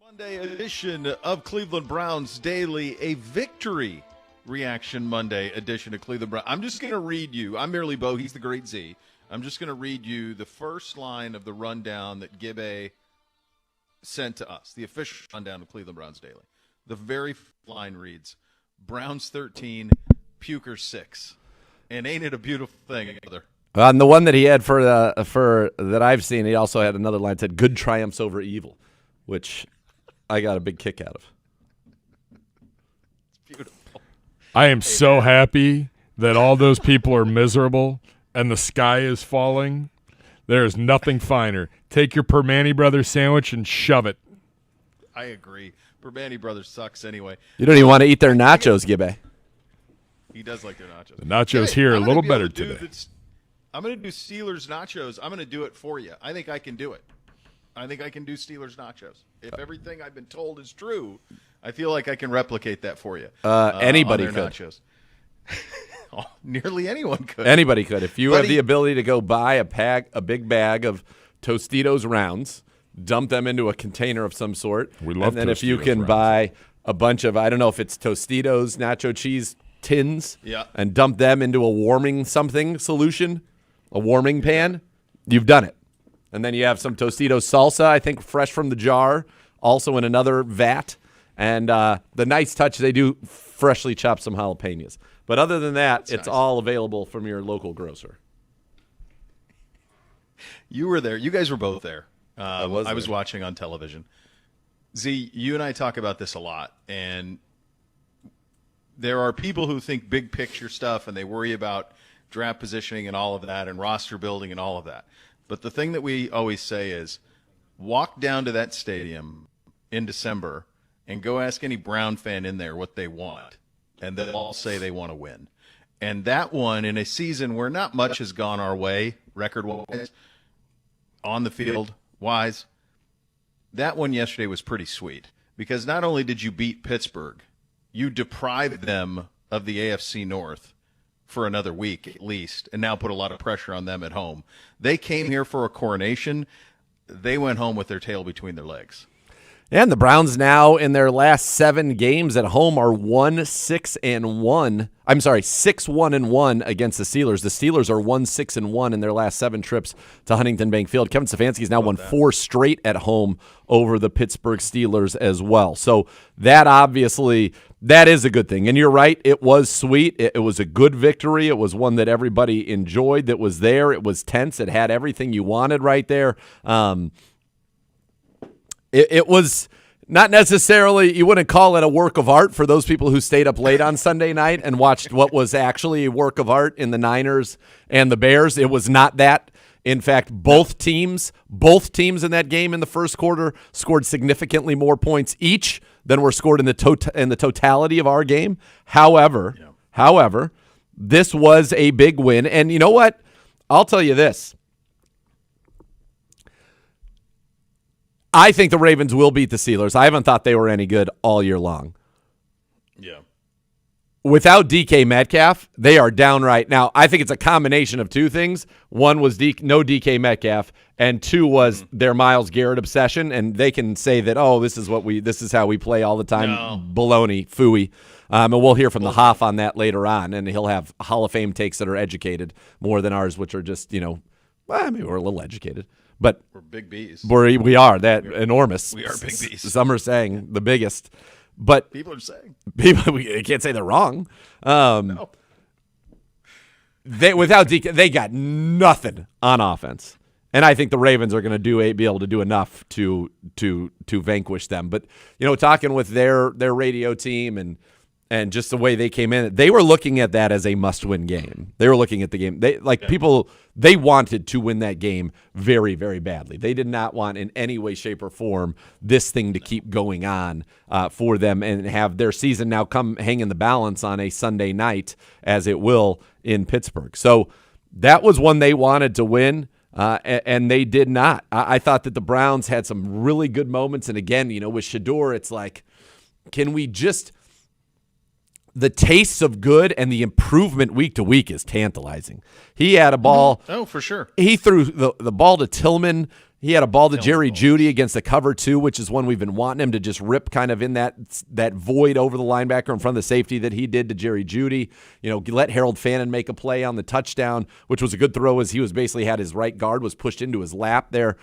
Monday edition of Cleveland Browns Daily, a victory reaction Monday edition of Cleveland Browns. I'm just going to read you. I'm merely Bo. He's the great Z. I'm just going to read you the first line of the rundown that Gibbe sent to us, the official rundown of Cleveland Browns Daily. The very line reads, Browns 13, Puker 6. And ain't it a beautiful thing, brother? On the one that he had for that I've seen, he also had another line that said, good triumphs over evil, which I got a big kick out of. It's beautiful. I am so happy that all those people are miserable and the sky is falling. There is nothing finer. Take your Permane Brothers sandwich and shove it. I agree. Permane Brothers sucks anyway. You don't even want to eat their nachos, Gibbe. He does like their nachos. The nachos here are a little better today. I'm going to do Steelers nachos. I'm going to do it for you. I think I can do it. I think I can do Steelers nachos. If everything I've been told is true, I feel like I can replicate that for you. Anybody could. Nachos. Oh, nearly anyone could. Anybody could. If you have the ability to go buy a big bag of Tostitos rounds, dump them into a container of some sort, and then if you can buy a bunch of, I don't know if it's Tostitos nacho cheese tins, and dump them into a warming something solution, a warming pan, you've done it. And then you have some Tostitos salsa, I think, fresh from the jar, also in another vat. And the nice touch, they do freshly chop some jalapenos. But other than that, it's nice. All available from your local grocer. You were there. You guys were both there. I was watching on television. Z, you and I talk about this a lot. And there are people who think big picture stuff and they worry about draft positioning and all of that and roster building and all of that. But the thing that we always say is walk down to that stadium in December and go ask any Brown fan in there what they want, and they'll all say they want to win. And that one, in a season where not much has gone our way, record-wise, on the field-wise, that one yesterday was pretty sweet because not only did you beat Pittsburgh, you deprived them of the AFC North for another week at least, and now put a lot of pressure on them at home. They came here for a coronation. They went home with their tail between their legs. And the Browns now in their last 7 games at home are 6-1. I'm sorry, 6-1-1 against the Steelers. The Steelers are 1-6-1 in their last 7 trips to Huntington Bank Field. Kevin Stefanski has now won 4 straight at home over the Pittsburgh Steelers as well. So that obviously, that is a good thing. And you're right, it was sweet. It was a good victory. It was one that everybody enjoyed, that was there. It was tense. It had everything you wanted right there. It was not necessarily, you wouldn't call it a work of art for those people who stayed up late on Sunday night and watched what was actually a work of art in the Niners and the Bears. It was not that. In fact, both teams in that game in the first quarter scored significantly more points each than were scored in the totality of our game. However, this was a big win. And you know what? I'll tell you this. I think the Ravens will beat the Steelers. I haven't thought they were any good all year long. Yeah. Without DK Metcalf, they are downright. Now, I think it's a combination of 2 things. One was no DK Metcalf, and 2 was their Myles Garrett obsession. And they can say that, this is how we play all the time. No. Baloney, phooey. And we'll hear from the Hoff on that later on, and he'll have Hall of Fame takes that are educated more than ours, which are just, maybe we're a little educated. But we're big bees. We are enormous. We are big bees. Some are saying the biggest. But people are saying. We can't say they're wrong. No. Without DK, they got nothing on offense. And I think the Ravens are going to be able to do enough to vanquish them. But, talking with their radio team and just the way they came in, they were looking at that as a must-win game. They were looking at the game. They wanted to win that game very, very badly. They did not want in any way, shape, or form this thing to keep going on for them and have their season now come hang in the balance on a Sunday night, as it will in Pittsburgh. So that was one they wanted to win, and they did not. I thought that the Browns had some really good moments. And again, with Shadore, it's like, can we just – the tastes of good and the improvement week to week is tantalizing. He had a ball. Oh, for sure. He threw the ball to Tillman He had a ball to Jerry Jeudy against the cover 2, which is one we've been wanting him to just rip kind of in that void over the linebacker in front of the safety that he did to Jerry Jeudy. Let Harold Fannin make a play on the touchdown, which was a good throw as he was basically had his right guard was pushed into his lap there.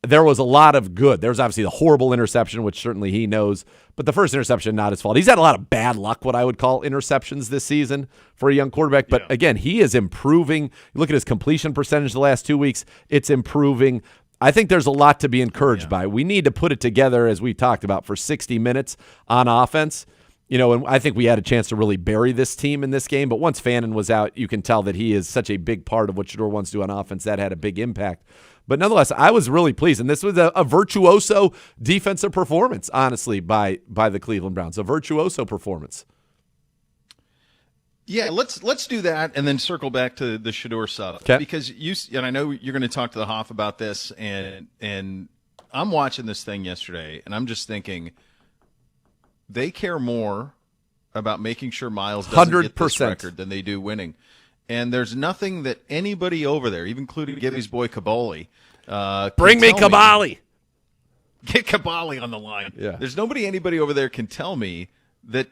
There was a lot of good. There's obviously the horrible interception, which certainly he knows, but the first interception, not his fault. He's had a lot of bad luck, what I would call interceptions this season for a young quarterback. But again, he is improving. You look at his completion percentage the last 2 weeks, it's improving. I think there's a lot to be encouraged by. We need to put it together, as we talked about, for 60 minutes on offense. And I think we had a chance to really bury this team in this game. But once Fannin was out, you can tell that he is such a big part of what Shadore wants to do on offense. That had a big impact. But nonetheless, I was really pleased. And this was a virtuoso defensive performance, honestly, by the Cleveland Browns. A virtuoso performance. Yeah, let's do that and then circle back to the Shadore stuff. Okay. Because I know you're going to talk to the Hoff about this, and I'm watching this thing yesterday, and I'm just thinking they care more about making sure Miles doesn't get this record than they do winning. And there's nothing that anybody over there, even including Gibby's boy Kabali, bring me Kabali. Get Kabali on the line. Yeah. There's anybody over there can tell me that,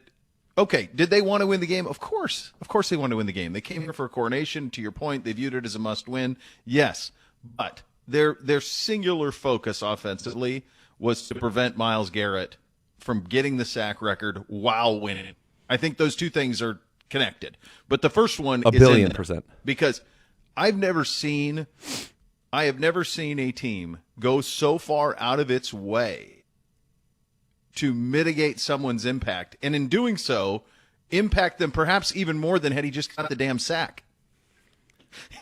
okay, did they want to win the game? Of course. Of course they want to win the game. They came here for a coronation. To your point, they viewed it as a must-win. Yes. But their singular focus offensively was to prevent Myles Garrett from getting the sack record while winning. I think those two things are connected. But the first one is 1,000,000,000%. Because I have never seen a team go so far out of its way to mitigate someone's impact, and in doing so, impact them perhaps even more than had he just got the damn sack.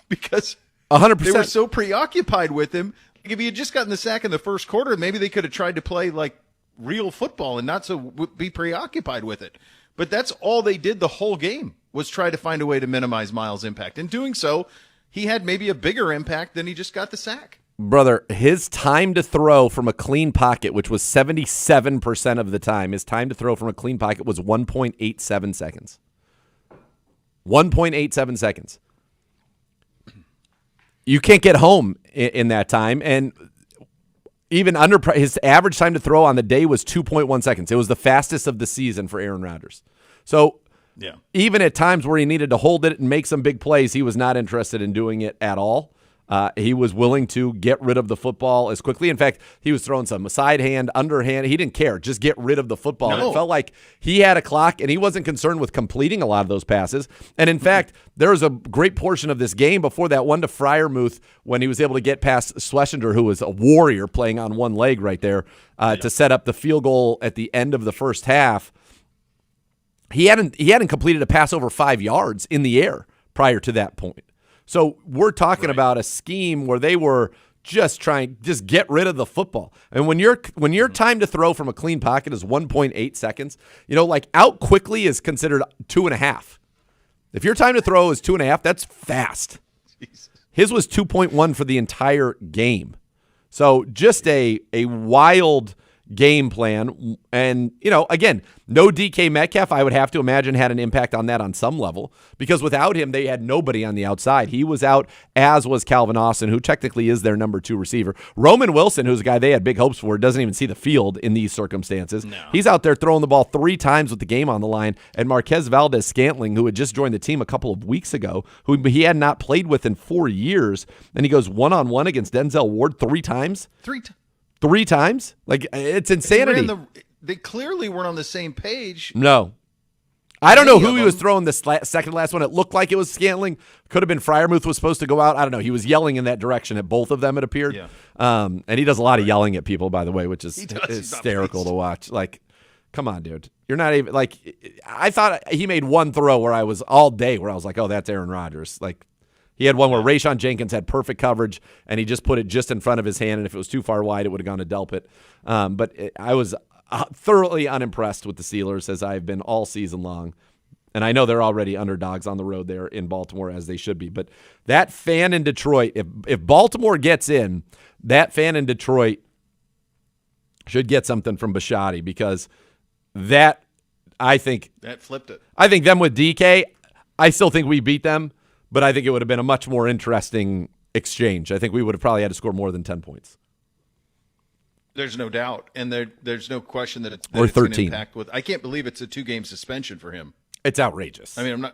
Because 100%. they were so preoccupied with him. Like if he had just gotten the sack in the first quarter, maybe they could have tried to play like real football and not so be preoccupied with it. But that's all they did the whole game, was try to find a way to minimize Miles' impact. In doing so, he had maybe a bigger impact than he just got the sack. Brother, his time to throw from a clean pocket, which was 77% of the time, his time to throw from a clean pocket was 1.87 seconds. 1.87 seconds. You can't get home in that time, and even under his average time to throw on the day was 2.1 seconds. It was the fastest of the season for Aaron Rodgers. So even at times where he needed to hold it and make some big plays, he was not interested in doing it at all. He was willing to get rid of the football as quickly. In fact, he was throwing some side hand, underhand. He didn't care. Just get rid of the football. No. And it felt like he had a clock, and he wasn't concerned with completing a lot of those passes. And in fact, there was a great portion of this game before that one to Freiermuth when he was able to get past Schlesinger, who was a warrior playing on one leg right there, to set up the field goal at the end of the first half. He hadn't completed a pass over 5 yards in the air prior to that point. So we're talking about a scheme where they were just get rid of the football. And when your time to throw from a clean pocket is 1.8 seconds, like out quickly is considered 2.5. If your time to throw is 2.5, that's fast. Jesus. His was 2.1 for the entire game. So just a wild game plan. And, again, no DK Metcalf, I would have to imagine, had an impact on that on some level, because without him, they had nobody on the outside. He was out, as was Calvin Austin, who technically is their number 2 receiver. Roman Wilson, who's a guy they had big hopes for, doesn't even see the field in these circumstances. No. He's out there throwing the ball 3 times with the game on the line. And Marquez Valdez-Scantling, who had just joined the team a couple of weeks ago, who he had not played with in 4 years, and he goes one-on-one against Denzel Ward 3 times. 3 times? Like, it's insanity. They clearly weren't on the same page. No. I don't know who he was throwing the second to last one. It looked like it was Scantling. Could have been Freiermuth was supposed to go out. I don't know. He was yelling in that direction at both of them, it appeared. Yeah. And he does a lot of yelling at people, by the way, which is hysterical to watch. Like, come on, dude. You're not even, like, I thought he made one throw where I was all day where I was like, oh, that's Aaron Rodgers. Like, he had one where Rayshon Jenkins had perfect coverage, and he just put it just in front of his hand, and if it was too far wide, it would have gone to Delpit. But I was thoroughly unimpressed with the Steelers, as I've been all season long. And I know they're already underdogs on the road there in Baltimore, as they should be. But that fan in Detroit, if Baltimore gets in, that fan in Detroit should get something from Bisciotti, because that flipped it. I think them with DK, I still think we beat them. But I think it would have been a much more interesting exchange. I think we would have probably had to score more than 10 points. There's no doubt, and there's no question that it's Or it's gonna 13. impact with. I can't believe it's a 2-game suspension for him. It's outrageous. I mean,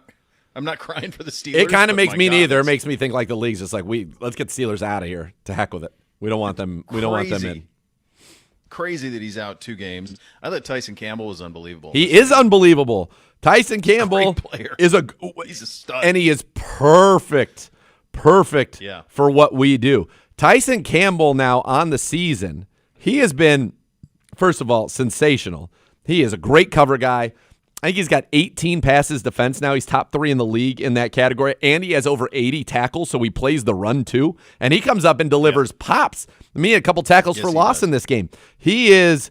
I'm not crying for the Steelers. It kind but of makes my me God, neither. It it's makes me think like the league's just like let's get the Steelers out of here. To heck with it. We don't want them. We don't want them in. Crazy that he's out 2 games. I thought Tyson Campbell was unbelievable. He is unbelievable. Tyson Campbell Great player. is He's a stud. and he is perfect Yeah. for what we do. Tyson Campbell now on the season, he has been, first of all, sensational. He is a great cover guy. I think he's got 18 passes defense now. He's top 3 in the league in that category, and he has over 80 tackles, so he plays the run too. And he comes up and delivers pops. I mean, a couple tackles for loss in this game. He is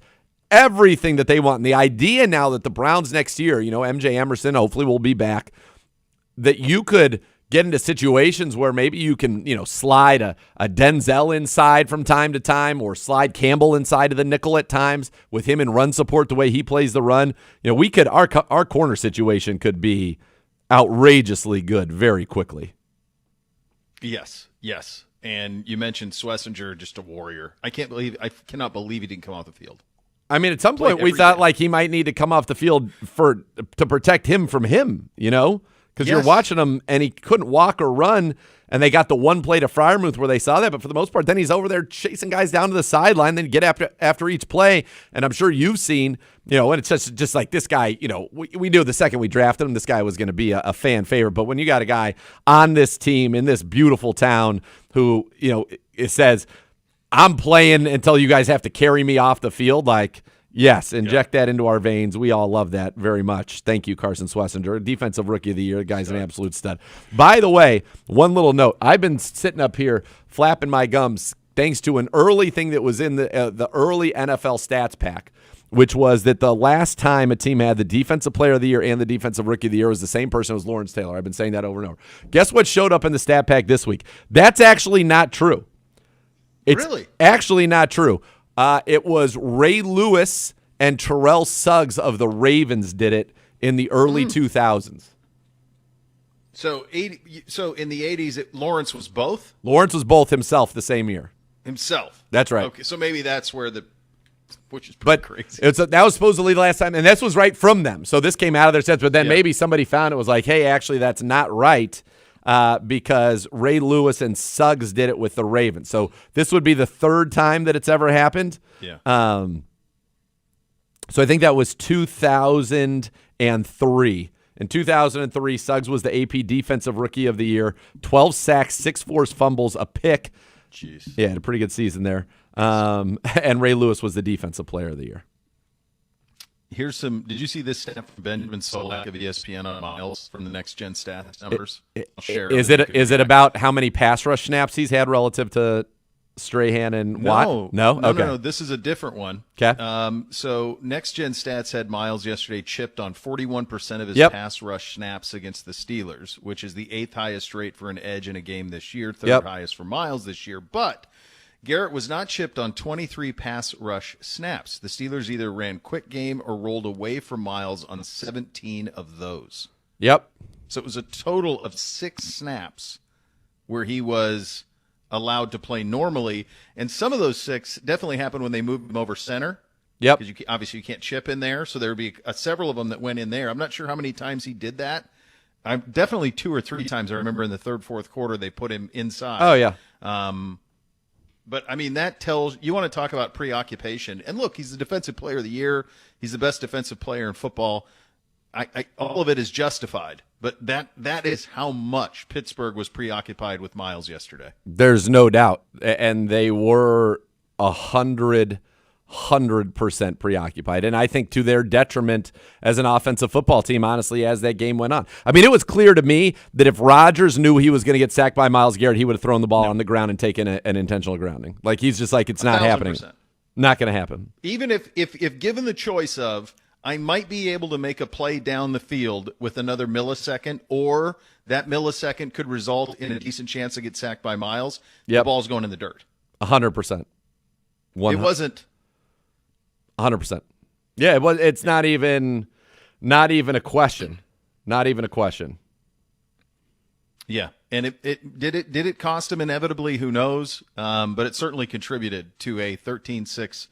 everything that they want. And the idea now that the Browns next year, MJ Emerson hopefully will be back, that you could get into situations where maybe you can, slide a Denzel inside from time to time or slide Campbell inside of the nickel at times with him in run support the way he plays the run. We could our corner situation could be outrageously good very quickly. Yes. And you mentioned Schlesinger, just a warrior. I cannot believe he didn't come off the field. I mean, at some point we thought like he might need to come off the field to protect him from him, Because you're watching him, and he couldn't walk or run, and they got the one play to Freiermuth where they saw that. But for the most part, then he's over there chasing guys down to the sideline, then get after each play. And I'm sure you've seen, and it's just like this guy, we knew the second we drafted him, this guy was going to be a fan favorite. But when you got a guy on this team in this beautiful town who, it says, I'm playing until you guys have to carry me off the field, like – yes, inject that into our veins. We all love that very much. Thank you, Carson Schlesinger, Defensive Rookie of the Year. The guy's an absolute stud. By the way, one little note. I've been sitting up here flapping my gums thanks to an early thing that was in the early NFL stats pack, which was that the last time a team had the Defensive Player of the Year and the Defensive Rookie of the Year was the same person as Lawrence Taylor. I've been saying that over and over. Guess what showed up in the stat pack this week? That's actually not true. It's Really? actually not true. It was Ray Lewis and Terrell Suggs of the Ravens did it in the early 2000s. So in the 80s, Lawrence was both? Lawrence was both himself the same year. Himself. That's right. Okay, so maybe that's where which is pretty crazy. That was supposedly the last time, and this was right from them. So this came out of their sets, but then maybe somebody found it was like, hey, actually that's not right. Because Ray Lewis and Suggs did it with the Ravens. So this would be the third time that it's ever happened. Yeah. So I think that was 2003. In 2003, Suggs was the AP Defensive Rookie of the Year. 12 sacks, 6 forced fumbles, a pick. Jeez. Yeah, had a pretty good season there. And Ray Lewis was the Defensive Player of the Year. Here's some. Did you see this stat from Benjamin Solak of ESPN on Miles from the Next Gen Stats numbers? I'll share Is it about how many pass rush snaps he's had relative to Strahan and Watt? No. Okay. No. This is a different one. Okay. So Next Gen Stats had Miles yesterday chipped on 41% of his pass rush snaps against the Steelers, which is the 8th highest rate for an edge in a game this year, 3rd highest for Miles this year, but Garrett was not chipped on 23 pass rush snaps. The Steelers either ran quick game or rolled away from Miles on 17 of those. Yep. So it was a total of 6 snaps where he was allowed to play normally. And some of those 6 definitely happened when they moved him over center. Yep. Because obviously you can't chip in there. So there would be several of them that went in there. I'm not sure how many times he did that. I'm definitely 2 or 3 times. I remember in the 3rd, 4th quarter, they put him inside. Oh, yeah. But, I mean, that tells – you want to talk about preoccupation. And, look, he's the Defensive Player of the Year. He's the best defensive player in football. All of it is justified. But that is how much Pittsburgh was preoccupied with Miles yesterday. There's no doubt. And they were 100% preoccupied. And I think to their detriment as an offensive football team, honestly, as that game went on. I mean, it was clear to me that if Rodgers knew he was going to get sacked by Myles Garrett, he would have thrown the ball on the ground and taken an intentional grounding. Like, he's just like, it's not 1,000%. happening. Not going to happen. Even if given the choice of, I might be able to make a play down the field with another millisecond, or that millisecond could result in a decent chance to get sacked by Miles, the ball's going in the dirt. 100%. It wasn't 100%. Yeah, it's not even a question. Not even a question. Yeah, and it cost him inevitably? Who knows? But it certainly contributed to a 13-6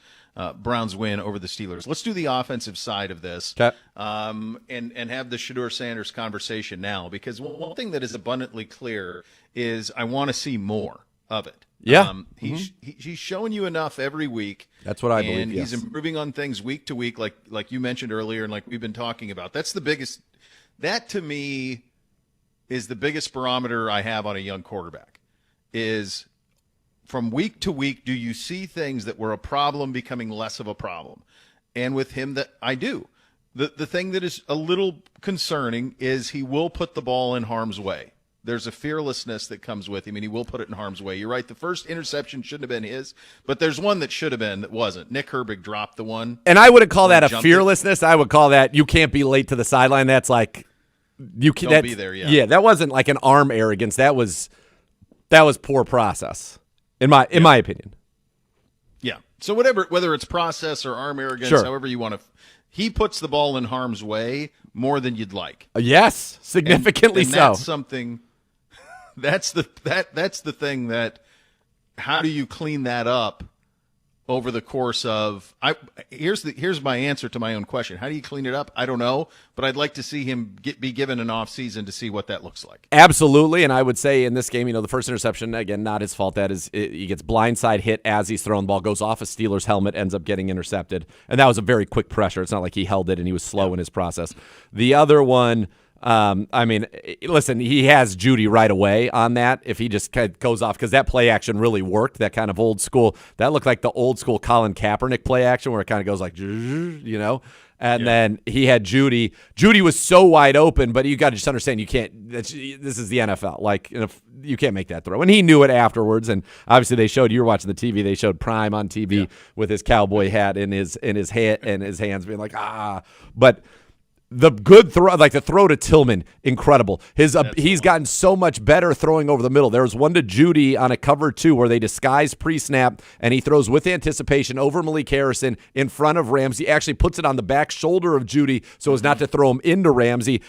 Browns win over the Steelers. Let's do the offensive side of this, Okay. and have the Shadore Sanders conversation now, because one thing that is abundantly clear is I want to see more of it. Yeah. He's showing you enough every week. That's what I believe, and he's yes. improving on things week to week, like you mentioned earlier, and like we've been talking about. That's the biggest. That to me is the biggest barometer I have on a young quarterback. Is from week to week, do you see things that were a problem becoming less of a problem? And with him, that I do. The thing that is a little concerning is he will put the ball in harm's way. There's a fearlessness that comes with him, and he will put it in harm's way. You're right. The first interception shouldn't have been his, but there's one that should have been that wasn't. Nick Herbig dropped the one. And I wouldn't call that a jumped fearlessness. I would call that you can't be late to the sideline. That's like you can Don't be there, yeah. Yeah, that wasn't like an arm arrogance. That was poor process, in my opinion. Yeah. So whether it's process or arm arrogance, Sure. however you want to, he puts the ball in harm's way more than you'd like. Yes, significantly and so. That's something. That's the thing that. How do you clean that up over the course of? Here's my answer to my own question. How do you clean it up? I don't know, but I'd like to see him be given an off season to see what that looks like. Absolutely, and I would say in this game, the first interception, again, not his fault. That is, he gets blindside hit as he's throwing the ball, goes off a Steelers helmet, ends up getting intercepted, and that was a very quick pressure. It's not like he held it and he was slow in his process. The other one, listen, he has Judy right away on that. If he just kind of goes off, because that play action really worked. That kind of old school, that looked like the old school Colin Kaepernick play action where it kind of goes like, and then he had Judy. Judy was so wide open, but you got to just understand you can't. This is the NFL. Like you can't make that throw. And he knew it afterwards. And obviously they showed, you were watching the TV. They showed Prime on TV with his cowboy hat in his head and his hands being like but. The good throw, like the throw to Tillman, incredible. He's gotten so much better throwing over the middle. There was one to Judy on a cover 2 where they disguise pre-snap, and he throws with anticipation over Malik Harrison in front of Ramsey. Actually puts it on the back shoulder of Judy so as not to throw him into Ramsey.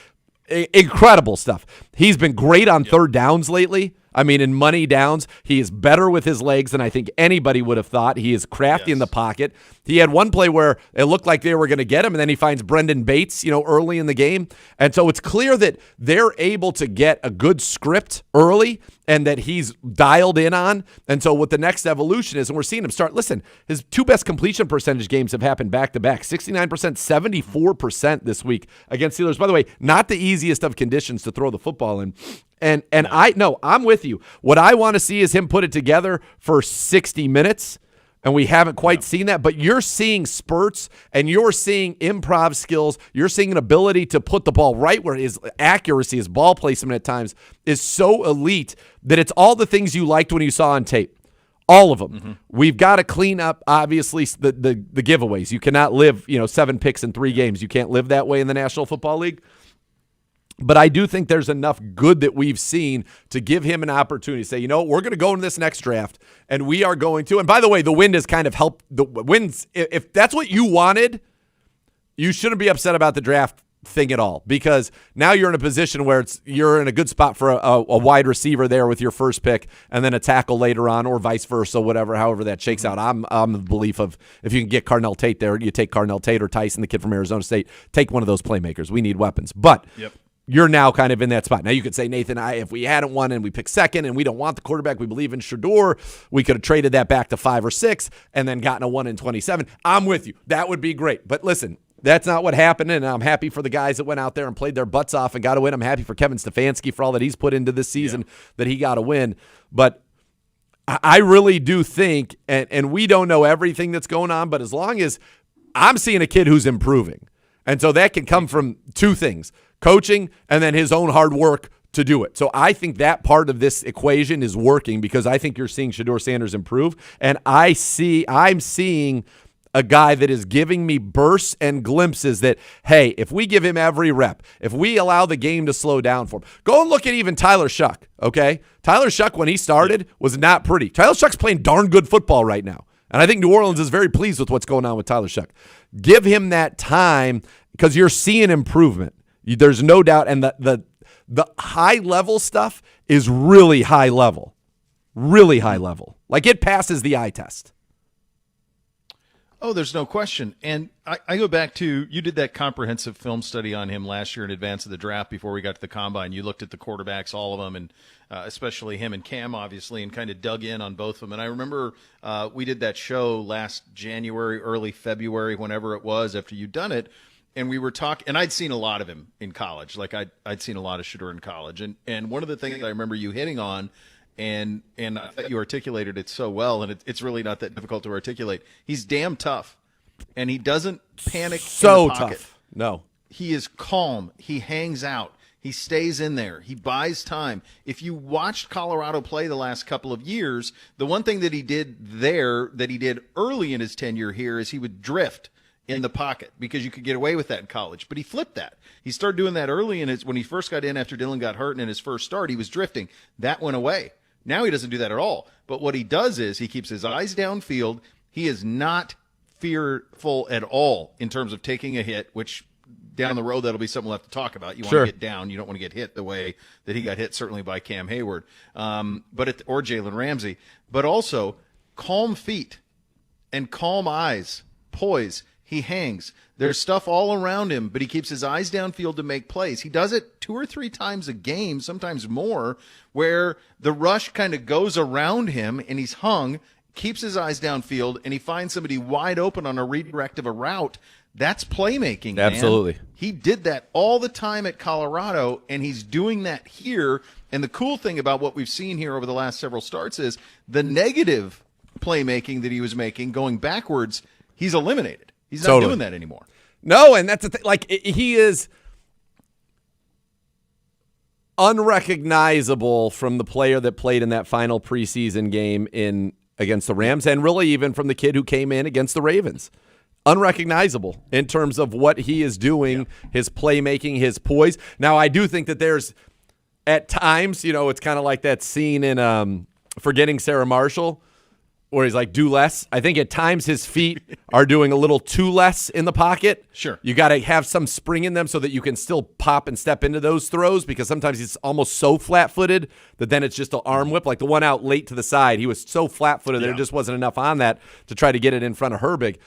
Incredible stuff. He's been great on third downs lately. I mean, in money downs, he is better with his legs than I think anybody would have thought. He is crafty in the pocket. He had one play where it looked like they were going to get him, and then he finds Brendan Bates, early in the game. And so it's clear that they're able to get a good script early and that he's dialed in on. And so what the next evolution is, and we're seeing him start, listen, his 2 best completion percentage games have happened back-to-back, 69%, 74% this week against Steelers. By the way, not the easiest of conditions to throw the football in. And I'm with you. What I want to see is him put it together for 60 minutes, and we haven't quite seen that. But you're seeing spurts, and you're seeing improv skills. You're seeing an ability to put the ball right where his accuracy, his ball placement at times is so elite that it's all the things you liked when you saw on tape. All of them. Mm-hmm. We've got to clean up, obviously, the giveaways. You cannot live 7 picks in 3 games. You can't live that way in the National Football League. But I do think there's enough good that we've seen to give him an opportunity to say, we're going to go into this next draft, and we are going to. And by the way, the wind has kind of helped. The winds, if that's what you wanted, you shouldn't be upset about the draft thing at all, because now you're in a position where you're in a good spot for a wide receiver there with your first pick, and then a tackle later on, or vice versa, however that shakes out. I'm the belief of if you can get Carnell Tate there, you take Carnell Tate or Tyson, the kid from Arizona State, take one of those playmakers. We need weapons, but. Yep. You're now kind of in that spot. Now you could say, Nathan, if we hadn't won and we picked second and we don't want the quarterback, we believe in Shadore, we could have traded that back to 5 or 6 and then gotten a 1 in 27. I'm with you. That would be great. But listen, that's not what happened, and I'm happy for the guys that went out there and played their butts off and got a win. I'm happy for Kevin Stefanski for all that he's put into this season that he got a win. But I really do think, and we don't know everything that's going on, but as long as I'm seeing a kid who's improving, and so that can come from 2 things. Coaching, and then his own hard work to do it. So I think that part of this equation is working, because I think you're seeing Shadore Sanders improve, and I'm seeing a guy that is giving me bursts and glimpses that, hey, if we give him every rep, if we allow the game to slow down for him. Go and look at even Tyler Shuck, okay? Tyler Shuck, when he started, was not pretty. Tyler Shuck's playing darn good football right now, and I think New Orleans is very pleased with what's going on with Tyler Shuck. Give him that time, because you're seeing improvement. There's no doubt, and the high-level stuff is really high level. Really high level. Like, it passes the eye test. Oh, there's no question. And I go back to, you did that comprehensive film study on him last year in advance of the draft before we got to the combine. You looked at the quarterbacks, all of them, and especially him and Cam, obviously, and kind of dug in on both of them. And I remember we did that show last January, early February, whenever it was, after you'd done it. And we were talking, and I'd seen a lot of him in college. Like, I'd seen a lot of Shadore in college. And one of the things I remember you hitting on, and I thought you articulated it so well, and it's really not that difficult to articulate. He's damn tough, and he doesn't panic So in the pocket. tough. No. He is calm. He hangs out. He stays in there. He buys time. If you watched Colorado play the last couple of years, the one thing that he did there that he did early in his tenure here is he would drift in the pocket, because you could get away with that in college. But he flipped that. He started doing that early when he first got in after Dylan got hurt, and in his first start, he was drifting. That went away. Now he doesn't do that at all. But what he does is he keeps his eyes downfield. He is not fearful at all in terms of taking a hit, which down the road, that'll be something we'll have to talk about. You want to get down. You don't want to get hit the way that he got hit, certainly by Cam Hayward, or Jalen Ramsey. But also calm feet and calm eyes, poise. He hangs. There's stuff all around him, but he keeps his eyes downfield to make plays. He does it 2 or 3 times a game, sometimes more, where the rush kind of goes around him and he's hung, keeps his eyes downfield, and he finds somebody wide open on a redirect of a route. That's playmaking, man. Absolutely. He did that all the time at Colorado, and he's doing that here. And the cool thing about what we've seen here over the last several starts is the negative playmaking that he was making going backwards, he's eliminated. He's not doing that anymore. No, and that's the thing. Like, he is unrecognizable from the player that played in that final preseason game against the Rams, and really even from the kid who came in against the Ravens. Unrecognizable in terms of what he is doing, his playmaking, his poise. Now, I do think that there's, at times, it's kind of like that scene in Forgetting Sarah Marshall, where he's like, do less. I think at times his feet are doing a little too less in the pocket. Sure. You got to have some spring in them so that you can still pop and step into those throws, because sometimes he's almost so flat-footed that then it's just an arm whip. Like the one out late to the side, he was so flat-footed that there just wasn't enough on that to try to get it in front of Herbig.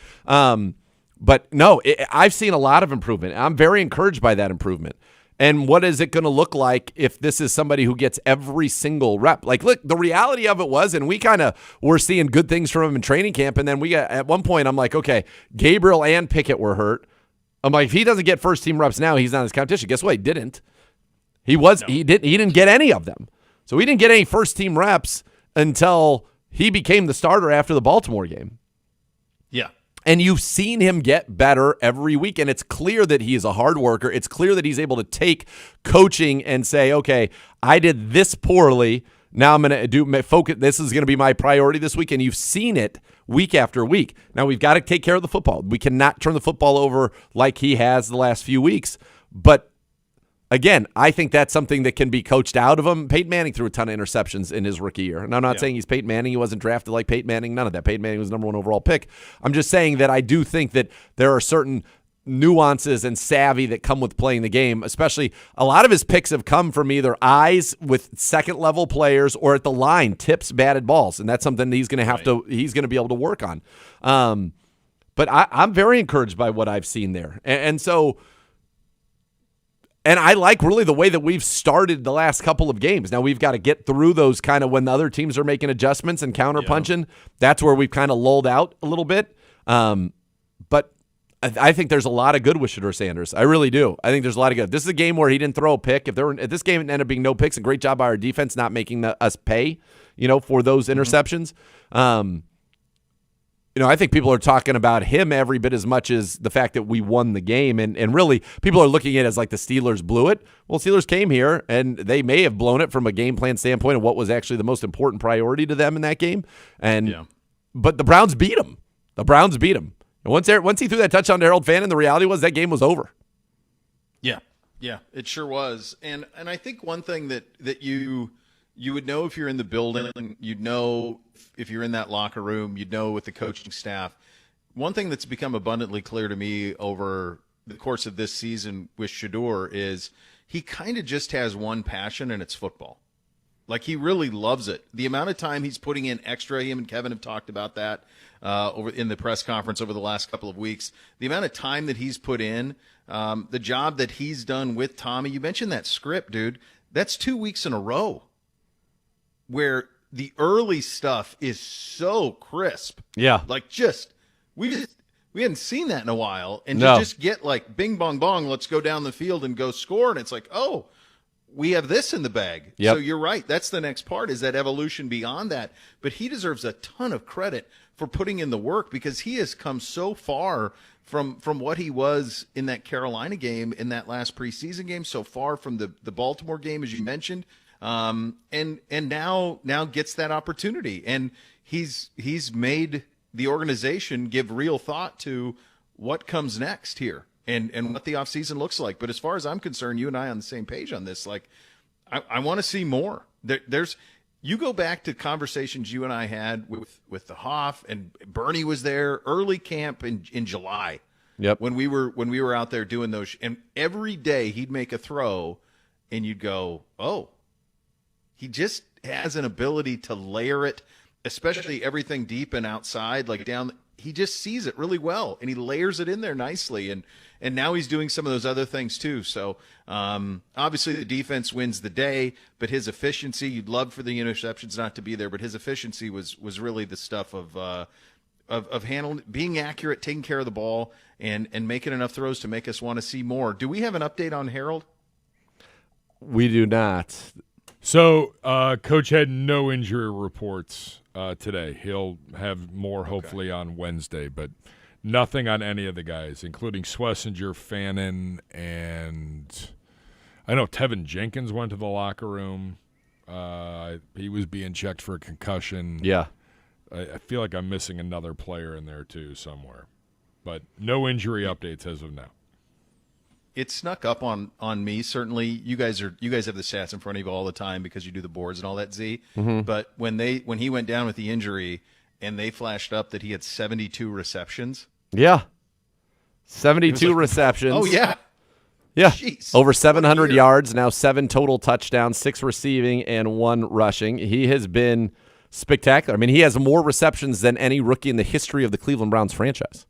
But no, I've seen a lot of improvement. I'm very encouraged by that improvement. And what is it going to look like if this is somebody who gets every single rep? Like, look, the reality of it was, and we kind of were seeing good things from him in training camp, and then we got, at one point, I'm like, okay, Gabriel and Pickett were hurt. I'm like, if he doesn't get first-team reps now, he's not in his competition. Guess what? He didn't. He didn't get any of them. So he didn't get any first-team reps until he became the starter after the Baltimore game. Yeah. And you've seen him get better every week, and it's clear that he is a hard worker. It's clear that he's able to take coaching and say, okay, I did this poorly. Now I'm going to focus. This is going to be my priority this week, and you've seen it week after week. Now we've got to take care of the football. We cannot turn the football over like he has the last few weeks. But again, I think that's something that can be coached out of him. Peyton Manning threw a ton of interceptions in his rookie year. And I'm not saying he's Peyton Manning. He wasn't drafted like Peyton Manning. None of that. Peyton Manning was the #1 overall pick. I'm just saying that I do think that there are certain nuances and savvy that come with playing the game, especially a lot of his picks have come from either eyes with second-level players or at the line, tips, batted balls. And that's something that he's going to be able to work on. But I'm very encouraged by what I've seen there. And so... And I like really the way that we've started the last couple of games. Now we've got to get through those kind of when the other teams are making adjustments and counter-punching. Yeah. That's where we've kind of lulled out a little bit. But I think there's a lot of good with Shadore Sanders. I really do. I think there's a lot of good. This is a game where he didn't throw a pick. If this game ended up being no picks, a great job by our defense not making us pay, for those interceptions. I think people are talking about him every bit as much as the fact that we won the game. And really, people are looking at it as like the Steelers blew it. Well, Steelers came here, and they may have blown it from a game plan standpoint of what was actually the most important priority to them in that game. But the Browns beat them. And once he threw that touchdown to Harold Fannin, the reality was that game was over. Yeah, it sure was. And I think one thing that you would know if you're in the building, you'd know if you're in that locker room, you'd know with the coaching staff. One thing that's become abundantly clear to me over the course of this season with Shadore is he kind of just has one passion, and it's football. Like, he really loves it. The amount of time he's putting in extra, him and Kevin have talked about that over in the press conference over the last couple of weeks. The amount of time that he's put in, the job that he's done with Tommy. You mentioned that script, dude. That's 2 weeks in a row where the early stuff is so crisp. Yeah. Like, we hadn't seen that in a while. And No. to just get like bing, bong, bong, let's go down the field and go score. And it's like, oh, we have this in the bag. Yep. So you're right. That's the next part, is that evolution beyond that. But he deserves a ton of credit for putting in the work, because he has come so far from what he was in that Carolina game, in that last preseason game, so far from the Baltimore game, as you mentioned, and now gets that opportunity. And he's made the organization give real thought to what comes next here. And what the offseason looks like. But as far as I'm concerned, you and I are on the same page on this. Like, I want to see more. You go back to conversations you and I had with the Hoff, and Bernie was there early camp in July. Yep. When we were out there doing those, and every day he'd make a throw, and you'd go, oh, he just has an ability to layer it, especially everything deep and outside, like down. He just sees it really well, and he layers it in there nicely. And now he's doing some of those other things too. So obviously the defense wins the day, but his efficiency, you'd love for the interceptions not to be there, but his efficiency was really the stuff of handling, being accurate, taking care of the ball, and making enough throws to make us want to see more. Do we have an update on Harold? We do not. So, Coach had no injury reports today. He'll have more hopefully on Wednesday, but nothing on any of the guys, including Schlesinger, Fannin, and I know Tevin Jenkins went to the locker room. He was being checked for a concussion. Yeah. I feel like I'm missing another player in there too somewhere, but no injury updates as of now. It snuck up on me. Certainly, you guys have the stats in front of you all the time because you do the boards and all that, Z. Mm-hmm. But when he went down with the injury and they flashed up that he had 72 receptions. Yeah. 72 like, receptions. Oh yeah. Yeah. Jeez. Over 700 yards, now 7 total touchdowns, 6 receiving and 1 rushing. He has been spectacular. I mean, he has more receptions than any rookie in the history of the Cleveland Browns franchise.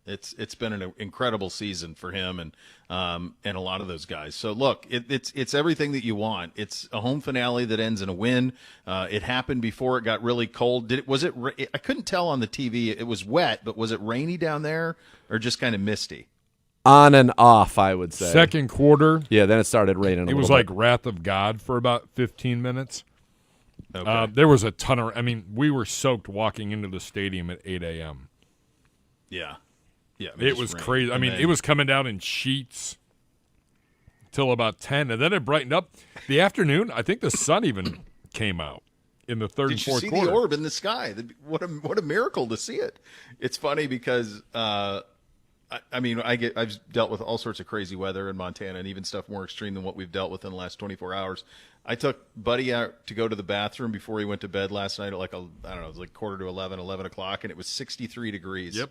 It's been an incredible season for him and a lot of those guys. So look, it's everything that you want. It's a home finale that ends in a win. It happened before it got really cold. I couldn't tell on the TV. It was wet, but was it rainy down there or just kind of misty? On and off, I would say. Second quarter, Yeah, then it started raining. it was like Wrath of God for about 15 minutes. Okay. There was a ton of. I mean, we were soaked walking into the stadium at 8 a.m. Yeah. It was crazy. I mean, it was coming down in sheets till about 10, and then it brightened up. The afternoon, I think the sun even came out in the third and Did you fourth see quarter. the orb in the sky? What a miracle to see it. It's funny because I've dealt with all sorts of crazy weather in Montana, and even stuff more extreme than what we've dealt with in the last 24 hours. I took Buddy out to go to the bathroom before he went to bed last night at it was like quarter to 11 o'clock, and it was 63 degrees. Yep.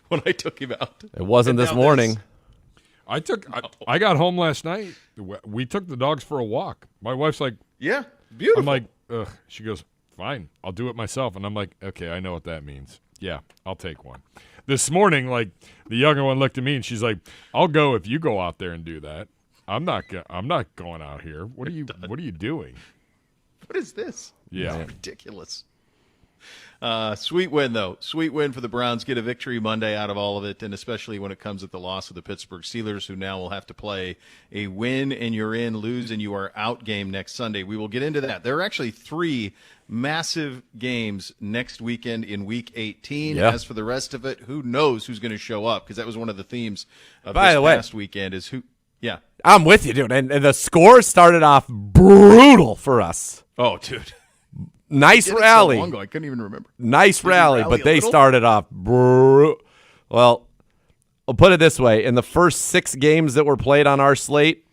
When I took him out. It wasn't this morning. I got home last night. We took the dogs for a walk. My wife's like, Yeah, beautiful. I'm like, ugh. She goes, fine, I'll do it myself. And I'm like, okay, I know what that means. Yeah, I'll take one. This morning, like, the younger one looked at me and she's like, I'll go if you go out there and do that. I'm not going out here. What are you doing? What is this? Yeah. It's ridiculous. Sweet win, though. Sweet win for the Browns. Get a victory Monday out of all of it, and especially when it comes at the loss of the Pittsburgh Steelers, who now will have to play a win and you're in, lose and you are out game next Sunday. We will get into that. There are actually 3 massive games next weekend in Week 18. Yeah. As for the rest of it, who knows who's going to show up, because that was one of the themes of By this the way, past weekend is who. Yeah. I'm with you, dude. And the score started off brutal for us. Oh, dude. Nice Did it rally. so long ago, I couldn't even remember. Nice Did we rally, rally but a they little? started off Well, I'll put it this way. In the first 6 games that were played on our slate,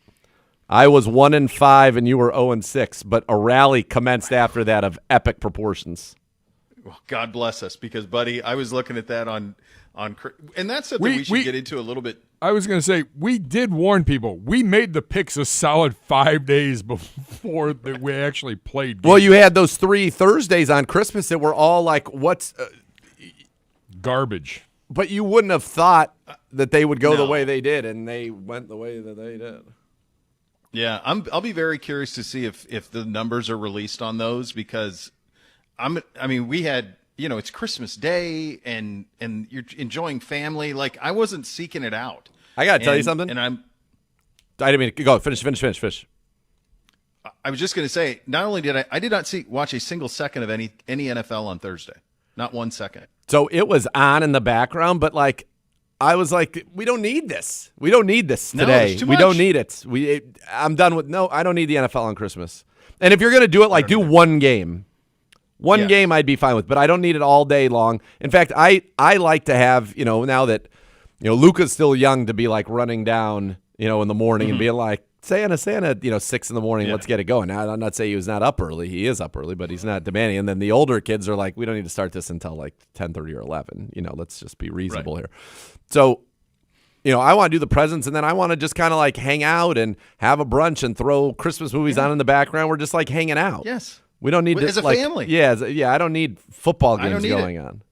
I was 1-5 and you were 0-6, but a rally commenced after that of epic proportions. Well, God bless us, because, buddy, I was looking at that on and that's something we should get into a little bit I was going to say, we did warn people. We made the picks a solid 5 days before we actually played games. Well, you had those 3 Thursdays on Christmas that were all like, what's garbage. But you wouldn't have thought that they would go the No. way they did, and they went the way that they did. Yeah, I'll be very curious to see if the numbers are released on those, because we had, it's Christmas Day and you're enjoying family. Like, I wasn't seeking it out. I got to tell you something. And I didn't mean to go. Finish. I was just going to say, not only did I did not watch a single second of any NFL on Thursday. Not 1 second. So it was on in the background, but like, I was like, we don't need this. We don't need this No, today. it's too We much. don't need it. I'm done with. No, I don't need the NFL on Christmas. And if you're going to do it, like, do one game. One Yes. game I'd be fine with, but I don't need it all day long. In fact, I like to have, now that, Luca's still young, to be like running down, in the morning and being like, Santa, 6 in the morning, Yeah. let's get it going. Now, I'm not saying he was not up early. He is up early, but he's not demanding. And then the older kids are like, we don't need to start this until like 10:30 or 11. Let's just be reasonable here. So, I want to do the presents, and then I want to just kind of like hang out and have a brunch and throw Christmas movies on in the background. We're just like hanging out. Yes. We don't need to, As a like, family. Yeah, I don't need football I don't games need going it. on.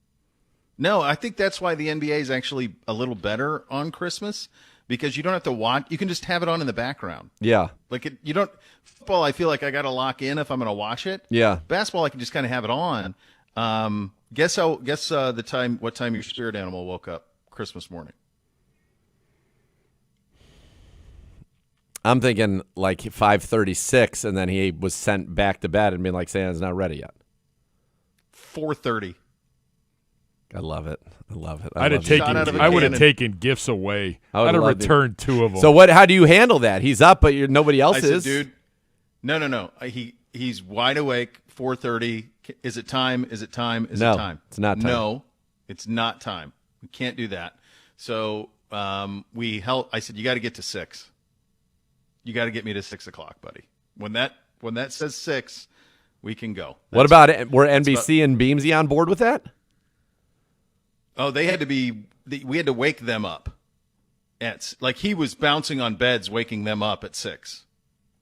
No, I think that's why the NBA is actually a little better on Christmas, because you don't have to watch. You can just have it on in the background. Yeah. Like, you don't. Football, I feel like I got to lock in if I'm going to watch it. Yeah. Basketball, I can just kind of have it on. Guess what time your spirit animal woke up Christmas morning? I'm thinking like 5:36, and then he was sent back to bed and been like, Santa's not ready yet. 4:30. I love it. I would Shot out of a have cannon. taken gifts away. I would I'd have love to. returned 2 of them. So how do you handle that? He's up, but nobody else I said, is. dude, no. He's wide awake. 4:30. Is it time? Is it time? Is No, it time? it's not time. No, it's not time. We can't do that. So I said, you got to get to 6. You got to get me to 6 o'clock, buddy. When that says 6, we can go. What about it? Were NBC and Beamsy on board with that? Oh, they had to be. We had to wake them up. Like, he was bouncing on beds, waking them up at 6.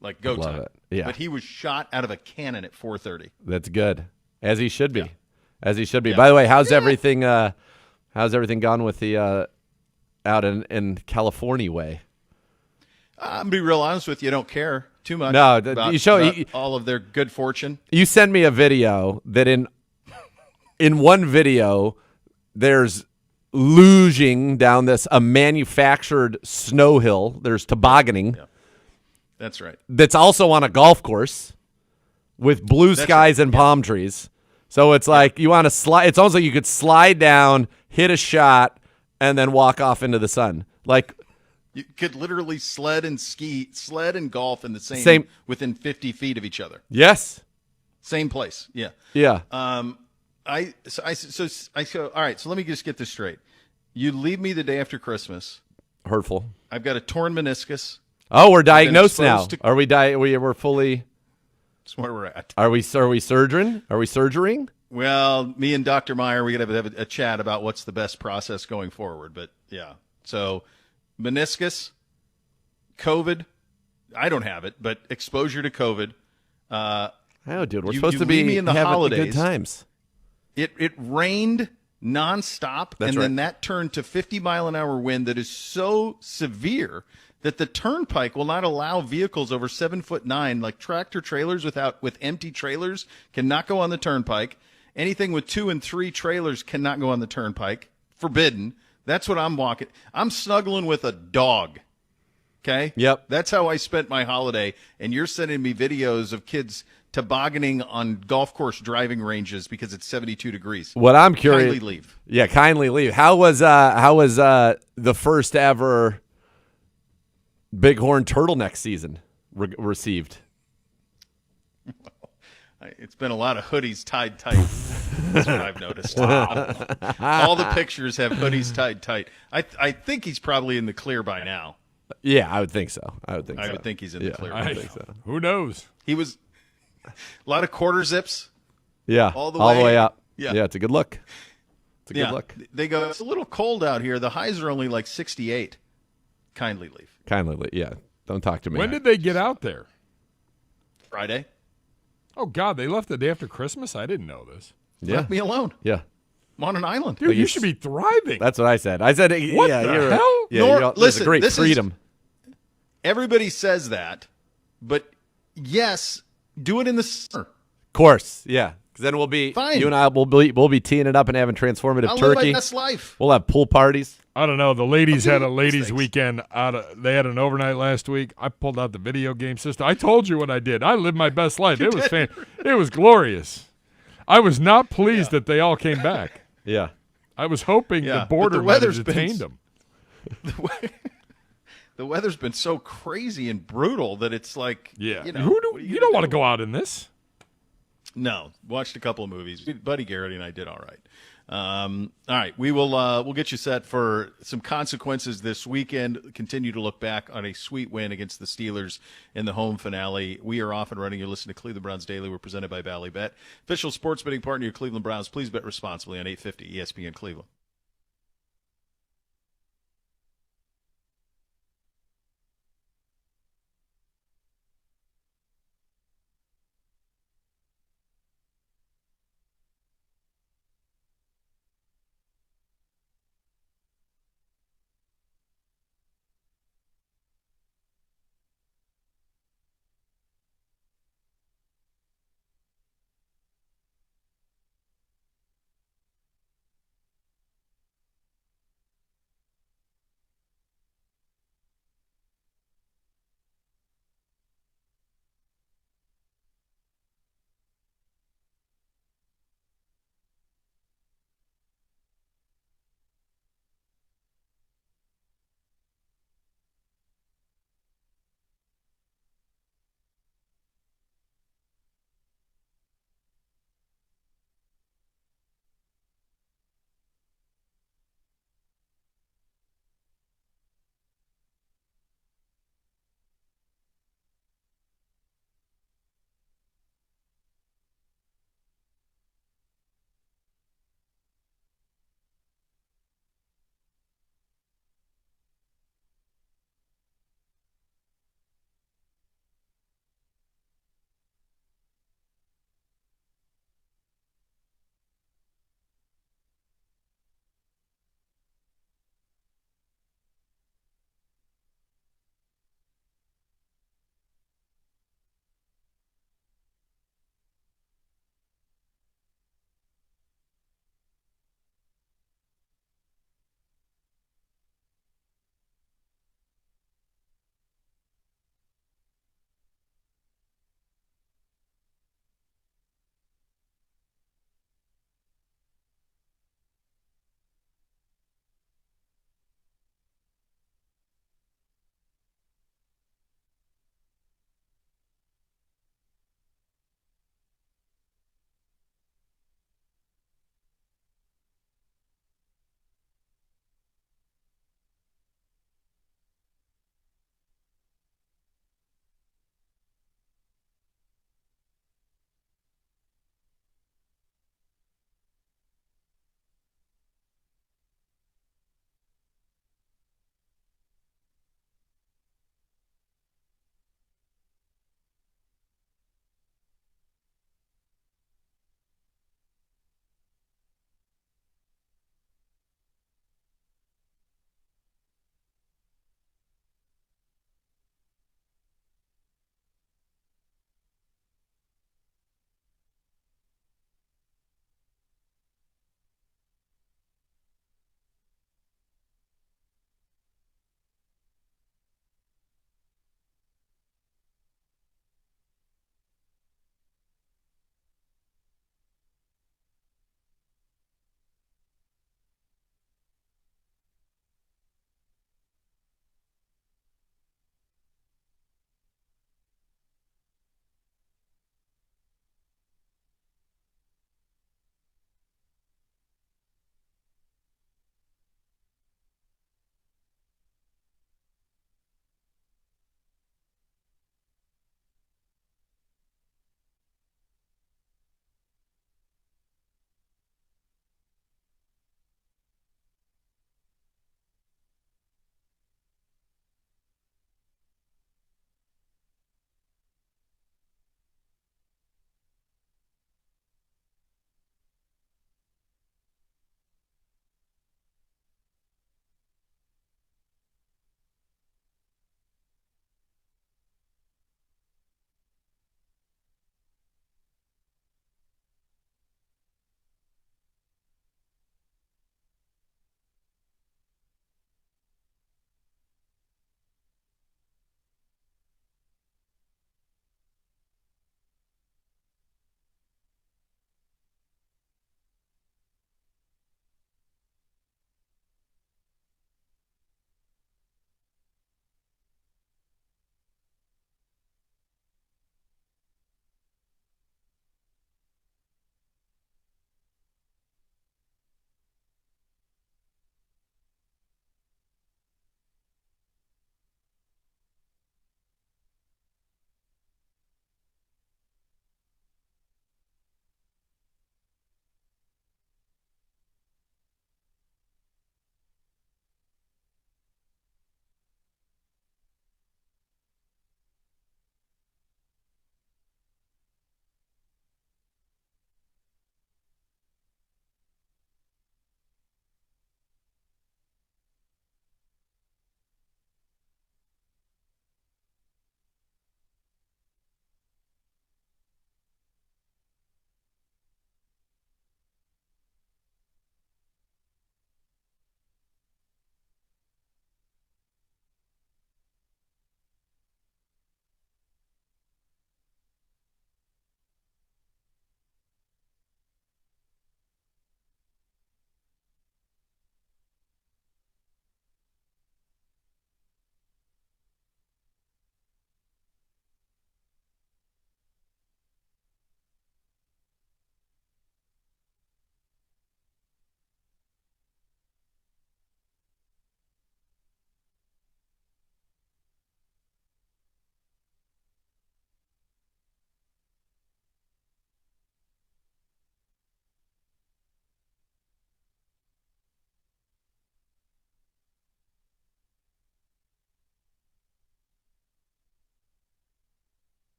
Like, go Love time. it. Yeah. But he was shot out of a cannon at 4:30. That's good, as he should be. Yeah. As he should be. Yeah. By the way, how's everything? How's everything gone with the out in California way? I'm gonna be real honest with you. I don't care too much. No, about, you show about all of their good fortune. You sent me a video that in one video there's luging down a manufactured snow hill. There's tobogganing. Yeah. That's right. That's also on a golf course with blue skies and palm trees. So it's like you want to slide. It's almost like you could slide down, hit a shot, and then walk off into the sun. Like, You could literally sled and golf in the same within 50 feet of each other. yes, Same place. Yeah. yeah, All right. So let me just get this straight. You leave me the day after Christmas. hurtful. I've got a torn meniscus. Oh, we're diagnosed now. exposed to- Are we? We're fully. That's where we're at. Are we surgeon? Are we surgerying? Well, me and Dr. Meyer, we're going to have a chat about what's the best process going forward. But, yeah. So, meniscus, COVID. I don't have it, but exposure to COVID. Oh, dude, we're You- supposed you to be leave me in the having holidays. good times. It rained nonstop, That's and then right. that turned to 50-mile-an-hour wind that is so severe that the turnpike will not allow vehicles over 7'9", like tractor trailers with empty trailers, cannot go on the turnpike. Anything with 2 and 3 trailers cannot go on the turnpike. Forbidden. That's what I'm walking. I'm snuggling with a dog. Okay? Yep. That's how I spent my holiday. And you're sending me videos of kids tobogganing on golf course driving ranges because it's 72 degrees. What I'm curious. Kindly leave. Yeah, kindly leave. How was the first ever Bighorn turtleneck season received? It's been a lot of hoodies tied tight. That's what I've noticed. All the pictures have hoodies tied tight. I think he's probably in the clear by now. Yeah, I would think so. I would think he's in the clear. I think so. Who knows? He was a lot of quarter zips. Yeah, All the way way. up. Yeah. Yeah, it's a good look. It's a good look. They go, it's a little cold out here. The highs are only like 68. Kindly leave. Yeah. Don't talk to me. When did they get out there? Friday. Oh, God, they left the day after Christmas? I didn't know this. Yeah. Let me alone. Yeah. I'm on an island. Dude, you should be thriving. That's what I said. I said, What yeah, the you're hell? Yeah, Nor- there's listen, a great this is- freedom. Everybody says that, but yes, do it in the summer. Of course, yeah. Because then we'll be Fine. You and I will be teeing it up and having transformative I'll live my turkey. best life. We'll have pool parties. I don't know. The ladies had a those ladies' things. weekend they had an overnight last week. I pulled out the video game system. I told you what I did. I lived my best life. It was It was glorious. I was not pleased that they all came back. Yeah. I was hoping Yeah, the but border the might have weather's been- detained them. The weather's been so crazy and brutal that it's like, Yeah. you know, Who what are you gonna don't want to do? go out in this. No, watched a couple of movies. Buddy Garrity and I did all right. All right, we'll get you set for some consequences this weekend. Continue to look back on a sweet win against the Steelers in the home finale. We are off and running. You're listening to Cleveland Browns Daily. We're presented by Bally Bet, official sports betting partner of your Cleveland Browns. Please bet responsibly on 850 ESPN Cleveland.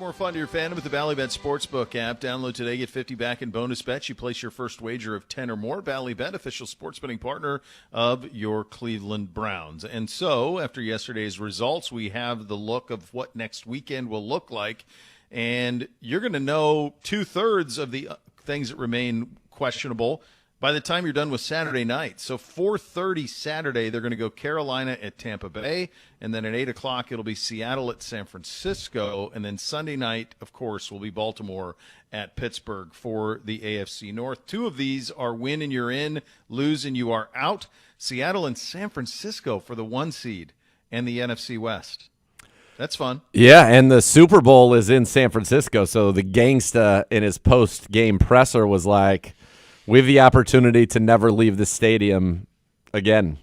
More fun to your fandom with the Ballybet Sportsbook app. Download today, get 50 back in bonus bets. You place your first wager of 10 or more. Ballybet, official sports betting partner of your Cleveland Browns. And so, after yesterday's results, we have the look of what next weekend will look like. And you're going to know 2/3 of the things that remain questionable by the time you're done with Saturday night. So 4:30 Saturday, they're going to go Carolina at Tampa Bay, and then at 8 o'clock it'll be Seattle at San Francisco, and then Sunday night, of course, will be Baltimore at Pittsburgh for the AFC North. 2 of these are win and you're in, lose and you are out. Seattle and San Francisco for the 1 seed and the NFC West. That's fun. Yeah, and the Super Bowl is in San Francisco, so the gangsta in his post-game presser was like, we have the opportunity to never leave the stadium again,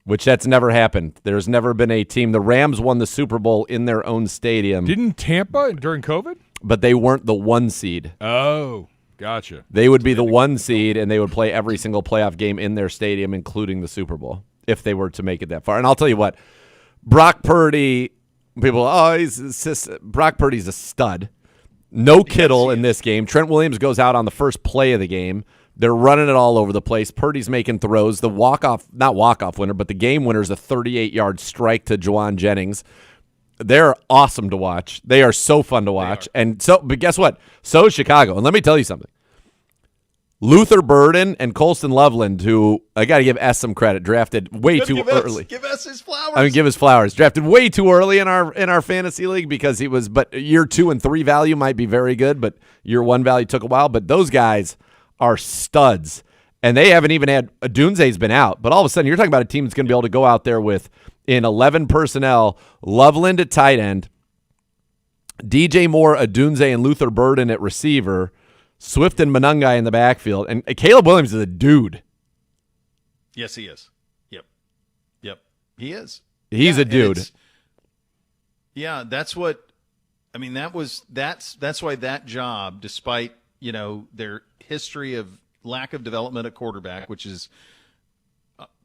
which that's never happened. There's never been a team. The Rams won the Super Bowl in their own stadium. Didn't Tampa during COVID? But they weren't the 1 seed. Oh, gotcha. They would be the 1 seed, and they would play every single playoff game in their stadium, including the Super Bowl, if they were to make it that far. And I'll tell you what, Brock Purdy, Brock Purdy's a stud. No Kittle in this game. Trent Williams goes out on the first play of the game. They're running it all over the place. Purdy's making throws. The not walk-off winner, but the game winner is a 38-yard strike to Juwan Jennings. They're awesome to watch. They are so fun to watch. But guess what? So is Chicago. And let me tell you something. Luther Burden and Colston Loveland, who I got to give S some credit, drafted way too early. Give us his flowers. I mean, give his flowers. Drafted way too early in our fantasy league because he was. But year 2 and 3 value might be very good, but year 1 value took a while. But those guys are studs, and they haven't even had. Dunze's been out, but all of a sudden you're talking about a team that's going to be able to go out there with in 11 personnel, Loveland at tight end, DJ Moore, Adunze, and Luther Burden at receiver. Swift and Monungai in the backfield. And Caleb Williams is a dude. Yes, he is. Yep. He is. He's a dude. Yeah, that's what – I mean, that's why that job, despite, their history of lack of development at quarterback, which is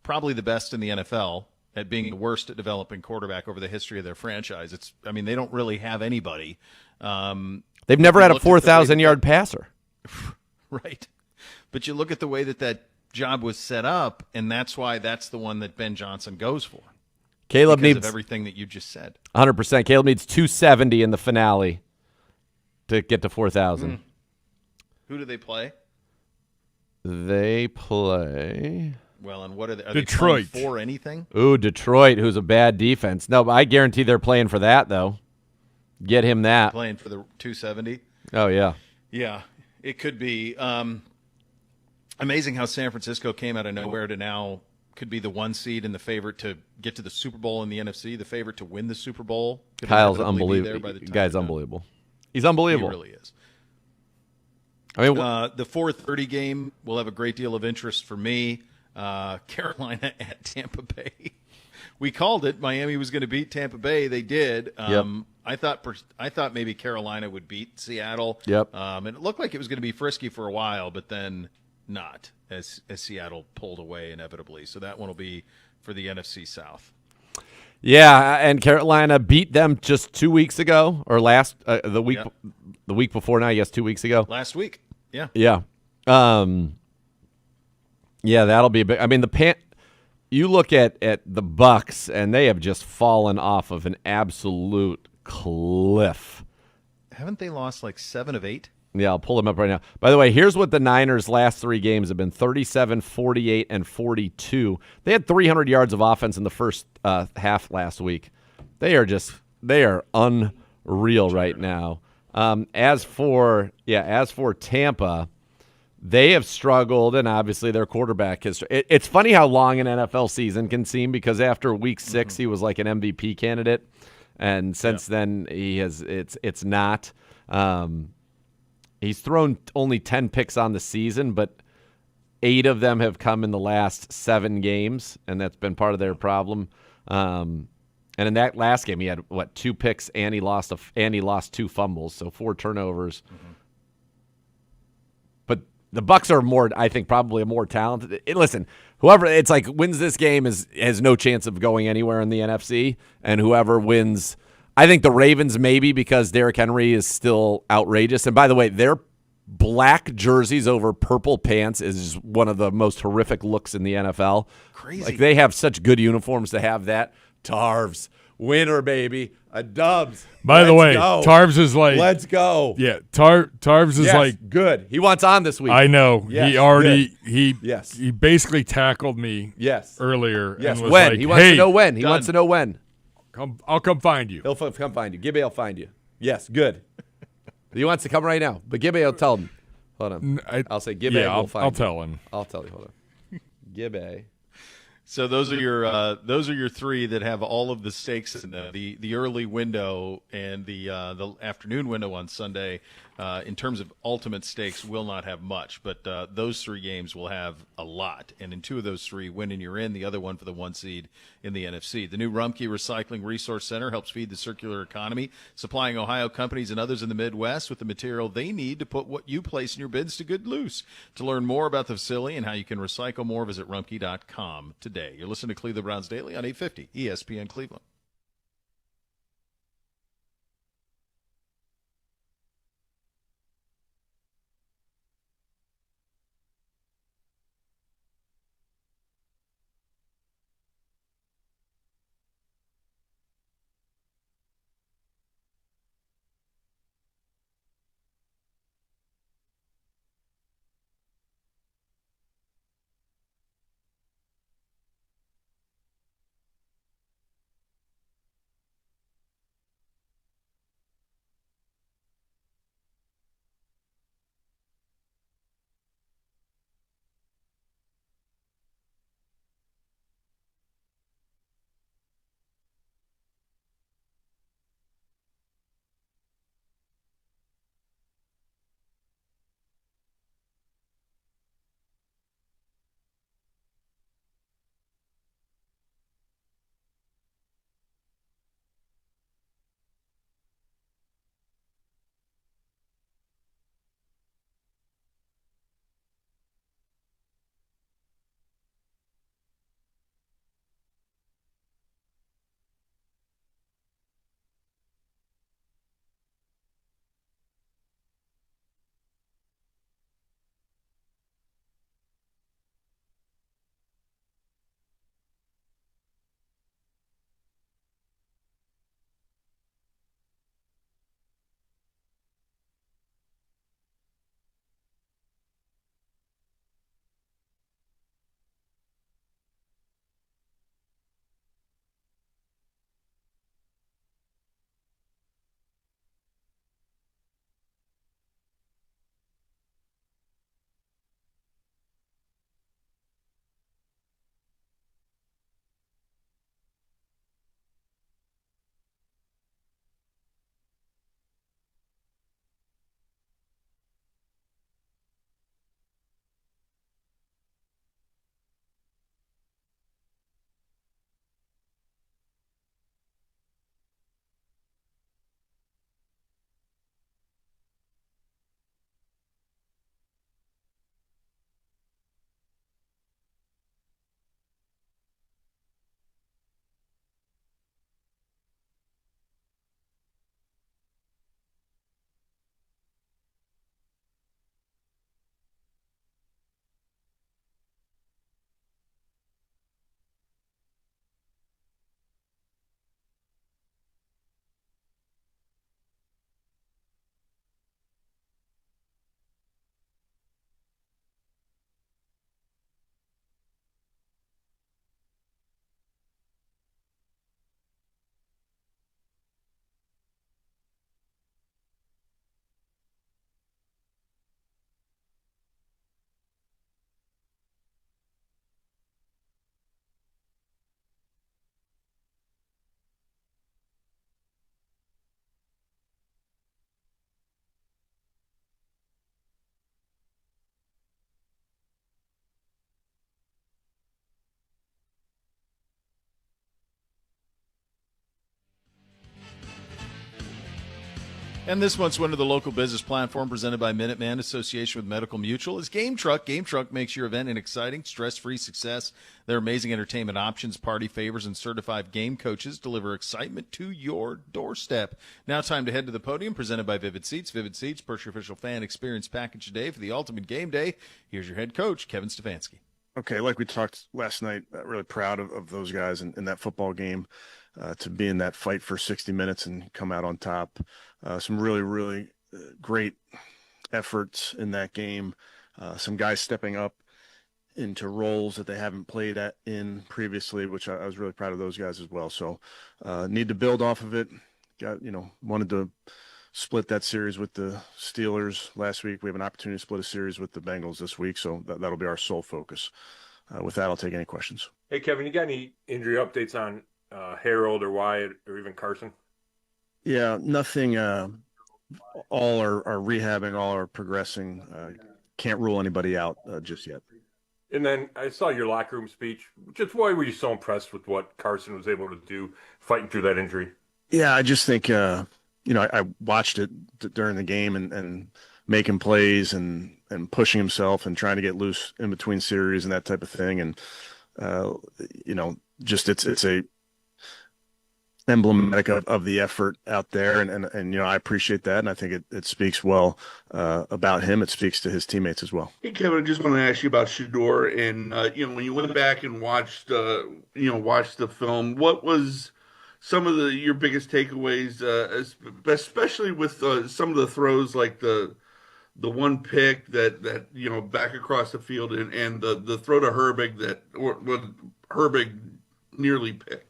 probably the best in the NFL at being the worst at developing quarterback over the history of their franchise. They don't really have anybody. They've never had a 4,000-yard passer. Right. But you look at the way that job was set up, and that's why that's the one that Ben Johnson goes for. Caleb because needs of everything that you just said. 100%. Caleb needs 270 in the finale to get to 4,000. Who do they play? They play. Well, and what are they? Are Detroit. They playing for anything? Ooh, Detroit, who's a bad defense. No, but I guarantee they're playing for that, though. Get him that. Playing for the 270? Oh, yeah. Yeah, it could be. Amazing how San Francisco came out of nowhere to now could be the 1 seed and the favorite to get to the Super Bowl in the NFC, the favorite to win the Super Bowl. Kyle's unbelievable. The guy's unbelievable. He's unbelievable. He really is. I mean, the 4:30 game will have a great deal of interest for me. Carolina at Tampa Bay. We called it. Miami was going to beat Tampa Bay. They did. Yep. I thought maybe Carolina would beat Seattle. Yep. And it looked like it was going to be frisky for a while, but then not as Seattle pulled away inevitably. So that one will be for the NFC South. yeah, and Carolina beat them just 2 weeks ago, or the week before now. I guess 2 weeks ago. Last week. Yeah. Yeah. Yeah, that'll be a big. I mean, you look at the Bucks, and they have just fallen off of an absolute cliff. Haven't they lost like 7 of 8? Yeah, I'll pull them up right now. By the way, here's what the Niners' last 3 games have been: 37, 48, and 42. They had 300 yards of offense in the first half last week. They are unreal right now. As for Tampa, they have struggled, and obviously their quarterback has. It's funny how long an NFL season can seem, because after week 6 he was like an MVP candidate, and since then he has. It's not. He's thrown only 10 picks on the season, but 8 of them have come in the last 7 games, and that's been part of their problem. And in that last game, he had 2 picks, and he lost 2 fumbles, so 4 turnovers. Mm-hmm. But the Bucs are more, I think, probably a more talented. Listen, whoever it's like wins this game has no chance of going anywhere in the NFC, and whoever wins, I think the Ravens maybe because Derrick Henry is still outrageous. And by the way, their black jerseys over purple pants is one of the most horrific looks in the NFL. Crazy. Like they have such good uniforms to have that. Tarvs, winner, baby. A Dubs. By the way, go. Tarvs is like, Let's go. yeah, Tarvs is Yes, like, good. He wants on this week. I know. Yes, He already, good. Yes. he basically tackled me Yes. earlier. Yes, and was when? like, He wants hey, to know when. He done. wants to know when. I'll come find you. He'll come find you. Gibby will find you. Yes, good. He wants to come right now. But Gibby will tell him. Hold on. I'll say Gibby will find I'll you. tell him. I'll tell you. Hold on. Gibby. So those are your three that have all of the stakes in the early window and the afternoon window on Sunday. In terms of ultimate stakes, will not have much, but those three games will have a lot. And in two of those three, win and you're in. The other one for the 1 seed in the NFC. The new Rumpke Recycling Resource Center helps feed the circular economy, supplying Ohio companies and others in the Midwest with the material they need to put what you place in your bins to good use. To learn more about the facility and how you can recycle more, visit rumpke.com today. You're listening to Cleveland Browns Daily on 850 ESPN Cleveland. And this month's winner of the local business platform presented by Minuteman Association with Medical Mutual is Game Truck. Game Truck makes your event an exciting, stress-free success. Their amazing entertainment options, party favors, and certified game coaches deliver excitement to your doorstep. Now time to head to the podium, presented by Vivid Seats. Vivid Seats, purchase your official fan experience package today for the ultimate game day. Here's your head coach, Kevin Stefanski. Okay, like we talked last night, really proud of those guys in that football game, to be in that fight for 60 minutes and come out on top. Some really, really great efforts in that game. Some guys stepping up into roles that they haven't played in previously, which I was really proud of those guys as well. So need to build off of it. Wanted to split that series with the Steelers last week. We have an opportunity to split a series with the Bengals this week, so that'll be our sole focus. With that, I'll take any questions. Hey, Kevin, you got any injury updates on Harold or Wyatt or even Carson? Yeah, nothing. All are rehabbing, all are progressing. Can't rule anybody out just yet. And then I saw your locker room speech. Just why were you so impressed with what Carson was able to do fighting through that injury? Yeah, I just think, I watched it during the game and making plays and pushing himself and trying to get loose in between series and that type of thing. And, just it's a emblematic of the effort out there. And I appreciate that. And I think it speaks well about him. It speaks to his teammates as well. Hey, Kevin, I just want to ask you about Shadore. And, when you went back and watched the film, what was some of your biggest takeaways, especially with some of the throws, like the one pick that back across the field and the throw to Herbig that Herbig nearly picked?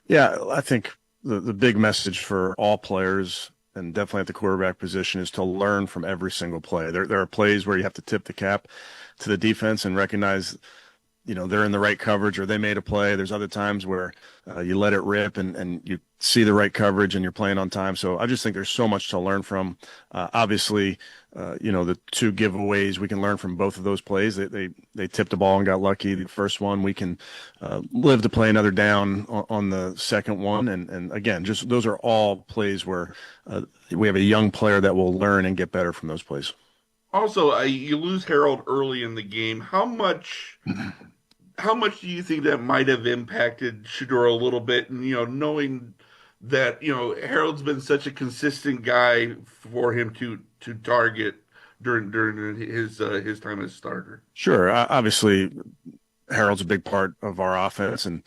Yeah, I think the big message for all players, and definitely at the quarterback position, is to learn from every single play. There are plays where you have to tip the cap to the defense and recognize, they're in the right coverage or they made a play. There's other times where you let it rip and you see the right coverage and you're playing on time. So I just think there's so much to learn from. Obviously, the two giveaways, we can learn from both of those plays. They tipped the ball and got lucky. The first one, we can live to play another down on the second one. And again, just those are all plays where we have a young player that will learn and get better from those plays. Also, you lose Harold early in the game. How much do you think that might have impacted Shadore a little bit? And, knowing that, Harold's been such a consistent guy for him to target during his time as starter. Sure. Obviously, Harold's a big part of our offense and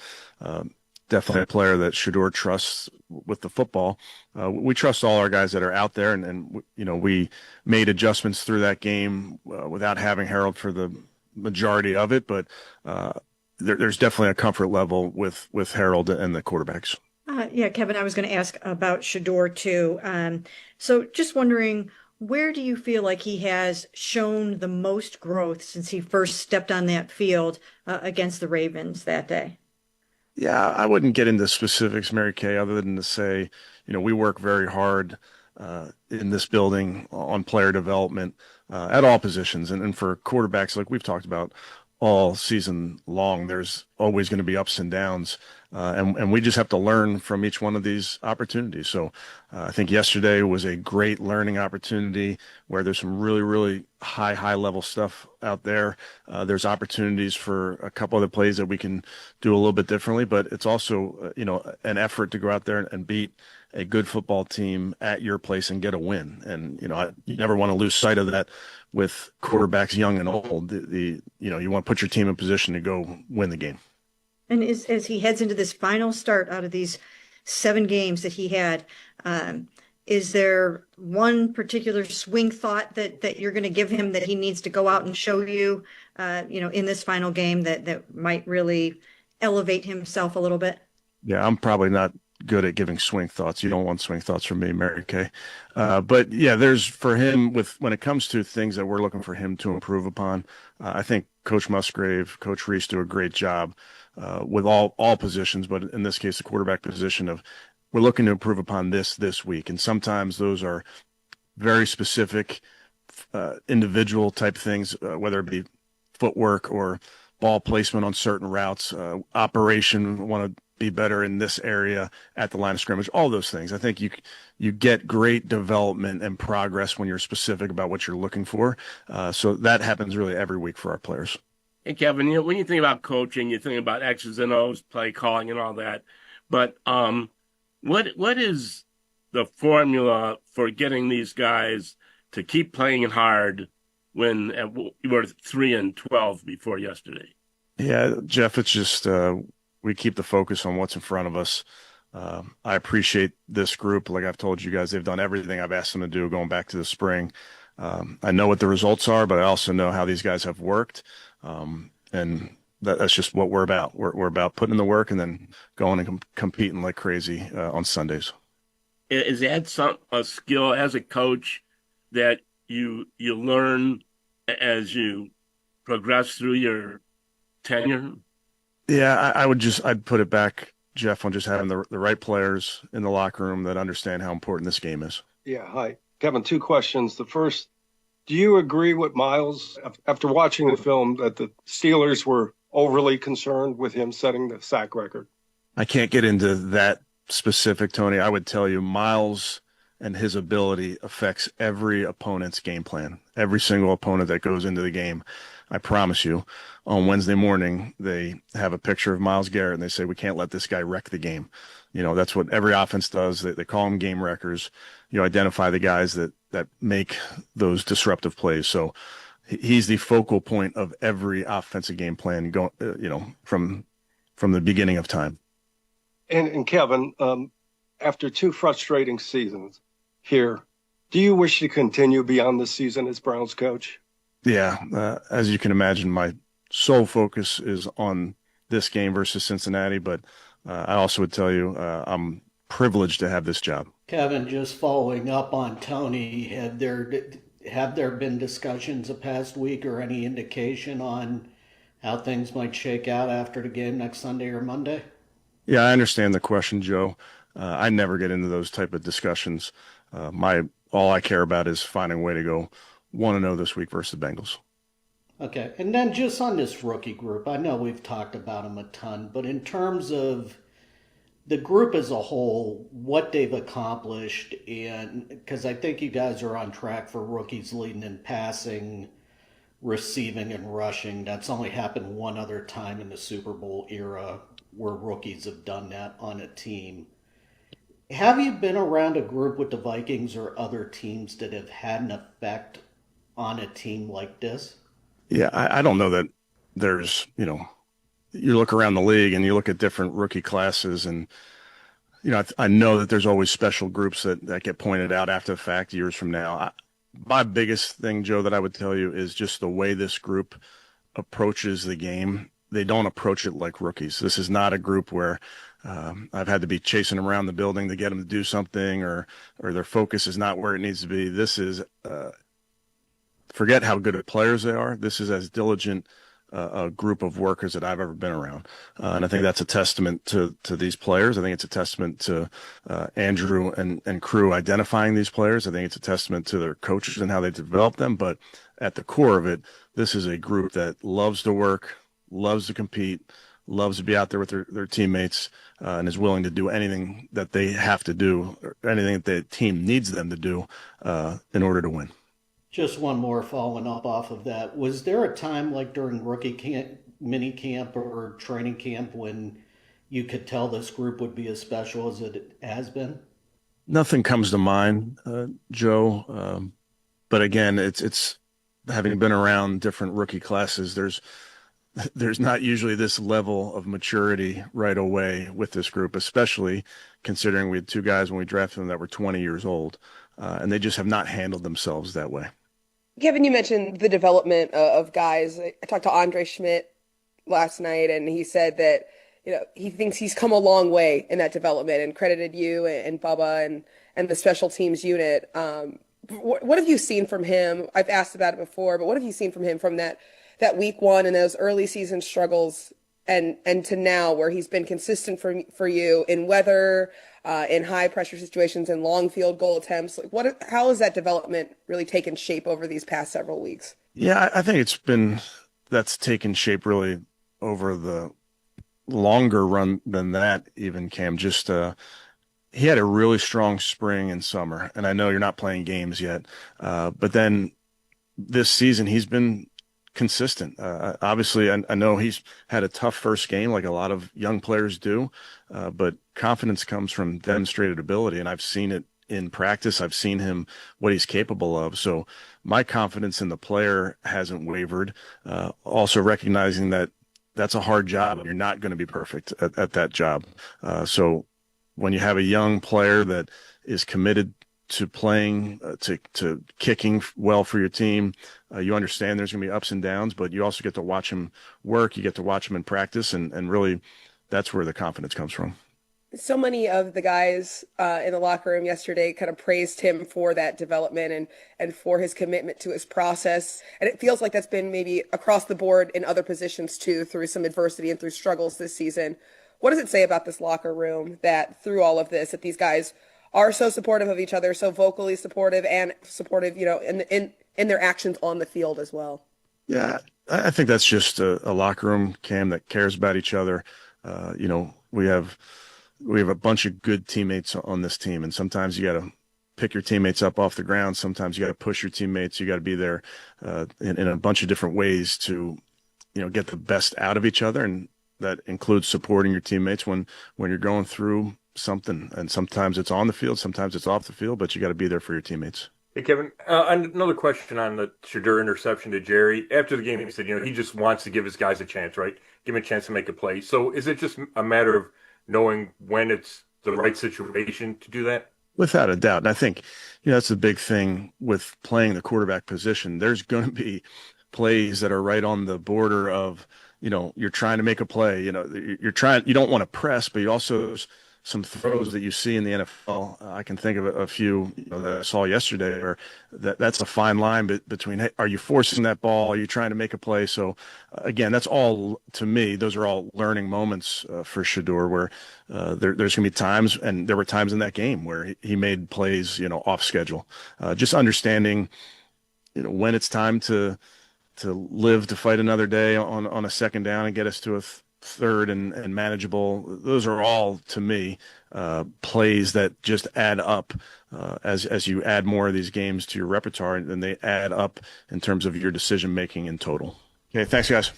definitely a player that Shadore trusts with the football. We trust all our guys that are out there, and we made adjustments through that game without having Harold for the majority of it, but there's definitely a comfort level with Harold and the quarterbacks. Yeah, Kevin, I was going to ask about Shadore too. So just wondering, where do you feel like he has shown the most growth since he first stepped on that field against the Ravens that day? Yeah, I wouldn't get into specifics, Mary Kay, other than to say, we work very hard in this building on player development at all positions. And for quarterbacks, like we've talked about all season long, there's always going to be ups and downs. And we just have to learn from each one of these opportunities. So I think yesterday was a great learning opportunity where there's some really, really high level stuff out there. There's opportunities for a couple other plays that we can do a little bit differently, but it's also, an effort to go out there and beat a good football team at your place and get a win. And, you never want to lose sight of that with quarterbacks young and old. You want to put your team in position to go win the game. And as he heads into this final start out of these 7 games that he had, is there one particular swing thought that you're going to give him that he needs to go out and show you, in this final game that might really elevate himself a little bit? Yeah, I'm probably not good at giving swing thoughts. You don't want swing thoughts from me, Mary Kay. But yeah, there's for him when it comes to things that we're looking for him to improve upon. I think Coach Musgrave, Coach Reese do a great job with all positions, but in this case, the quarterback position of we're looking to improve upon this week. And sometimes those are very specific individual type things, whether it be footwork or ball placement on certain routes, operation. Want to be better in this area at the line of scrimmage, all those things. I think you get great development and progress when you're specific about what you're looking for. So that happens really every week for our players. Hey, Kevin, when you think about coaching, you think about X's and O's, play calling, and all that. But what is the formula for getting these guys to keep playing hard when you were 3-12 before yesterday? Yeah, Jeff, it's just we keep the focus on what's in front of us. I appreciate this group. Like I've told you guys, they've done everything I've asked them to do going back to the spring. I know what the results are, but I also know how these guys have worked. And that's just what we're about. We're about putting in the work and then going and competing like crazy on Sundays. Is that a skill as a coach that you learn as you progress through your tenure? Yeah, I'd put it back, Jeff, on just having the right players in the locker room that understand how important this game is. Yeah, hi. Kevin, two questions. The first, do you agree with Miles, after watching the film, that the Steelers were overly concerned with him setting the sack record? I can't get into that specific, Tony. I would tell you Miles and his ability affects every opponent's game plan, every single opponent that goes into the game. I promise you, on Wednesday morning, they have a picture of Myles Garrett and they say, we can't let this guy wreck the game. You know, that's what every offense does. They call them game wreckers. You identify the guys that make those disruptive plays. So he's the focal point of every offensive game plan going, from the beginning of time. And Kevin, after two frustrating seasons here, do you wish to continue beyond this season as Browns coach? Yeah, as you can imagine, my sole focus is on this game versus Cincinnati, but I also would tell you I'm privileged to have this job. Kevin, just following up on Tony, have there been discussions the past week or any indication on how things might shake out after the game next Sunday or Monday? Yeah, I understand the question, Joe. I never get into those type of discussions. All I care about is finding a way to go 1-0 this week versus the Bengals. Okay, and then just on this rookie group, I know we've talked about them a ton, but in terms of the group as a whole, what they've accomplished, and because I think you guys are on track for rookies leading in passing, receiving, and rushing. That's only happened one other time in the Super Bowl era where rookies have done that on a team. Have you been around a group with the Vikings or other teams that have had an effect on a team like this? Yeah, I don't know that there's, you look around the league and you look at different rookie classes and, I know that there's always special groups that get pointed out after the fact years from now. My biggest thing, Joe, that I would tell you is just the way this group approaches the game. They don't approach it like rookies. This is not a group where I've had to be chasing them around the building to get them to do something or their focus is not where it needs to be. This is forget how good of players they are. This is as diligent a group of workers that I've ever been around. And I think that's a testament to these players. I think it's a testament to Andrew and crew identifying these players. I think it's a testament to their coaches and how they develop them. But at the core of it, this is a group that loves to work, loves to compete, loves to be out there with their teammates, and is willing to do anything that they have to do, or anything that the team needs them to do in order to win. Just one more following up off of that. Was there a time like during rookie camp, mini camp or training camp when you could tell this group would be as special as it has been? Nothing comes to mind, Joe. But again, it's having been around different rookie classes, there's not usually this level of maturity right away with this group, especially considering we had two guys when we drafted them that were 20 years old, and they just have not handled themselves that way. Kevin, you mentioned the development of guys. I talked to Andre Schmidt last night, and he said that he thinks he's come a long way in that development, and credited you and Bubba and the special teams unit. What have you seen from him? I've asked about it before, but what have you seen from him from that week one and those early season struggles and to now where he's been consistent for you in weather, in high pressure situations and long field goal attempts? Like how has that development really taken shape over these past several weeks? Yeah, I think that's taken shape really over the longer run than that, even Cam. Just he had a really strong spring and summer, and I know you're not playing games yet, but then this season he's been consistent. Obviously, I know he's had a tough first game, like a lot of young players do, but confidence comes from demonstrated ability, and I've seen it in practice. I've seen him what he's capable of. So my confidence in the player hasn't wavered. Also recognizing that that's a hard job. You're not going to be perfect at that job. So when you have a young player that is committed to playing, to kicking well for your team, you understand there's going to be ups and downs, but you also get to watch him work. You get to watch him in practice, and really that's where the confidence comes from. So many of the guys in the locker room yesterday kind of praised him for that development and for his commitment to his process. And it feels like that's been maybe across the board in other positions too, through some adversity and through struggles this season. What does it say about this locker room that through all of this, that these guys are so supportive of each other, so vocally supportive and supportive, in their actions on the field as well? Yeah, I think that's just a locker room, Cam, that cares about each other. We have a bunch of good teammates on this team, and sometimes you got to pick your teammates up off the ground. Sometimes you got to push your teammates. You got to be there in a bunch of different ways to, get the best out of each other, and that includes supporting your teammates when you're going through something. And sometimes it's on the field, sometimes it's off the field, but you got to be there for your teammates. Hey, Kevin, another question on the Shadore interception to Jerry. After the game, he said, he just wants to give his guys a chance, right? Give him a chance to make a play. So is it just a matter of knowing when it's the right situation to do that? Without a doubt. And I think, that's the big thing with playing the quarterback position. There's going to be plays that are right on the border of, you're trying to make a play, you don't want to press, but you also some throws that you see in the NFL. I can think of a few that I saw yesterday, or that's a fine line between, hey, are you forcing that ball? Are you trying to make a play? So again, that's all, to me, those are all learning moments for Shadore, where there's going to be times, and there were times in that game where he made plays, off schedule. Just understanding, when it's time to live to fight another day on a second down and get us to a third and manageable. Those are all, to me, plays that just add up as you add more of these games to your repertoire, and they add up in terms of your decision making in total. Okay, thanks, guys.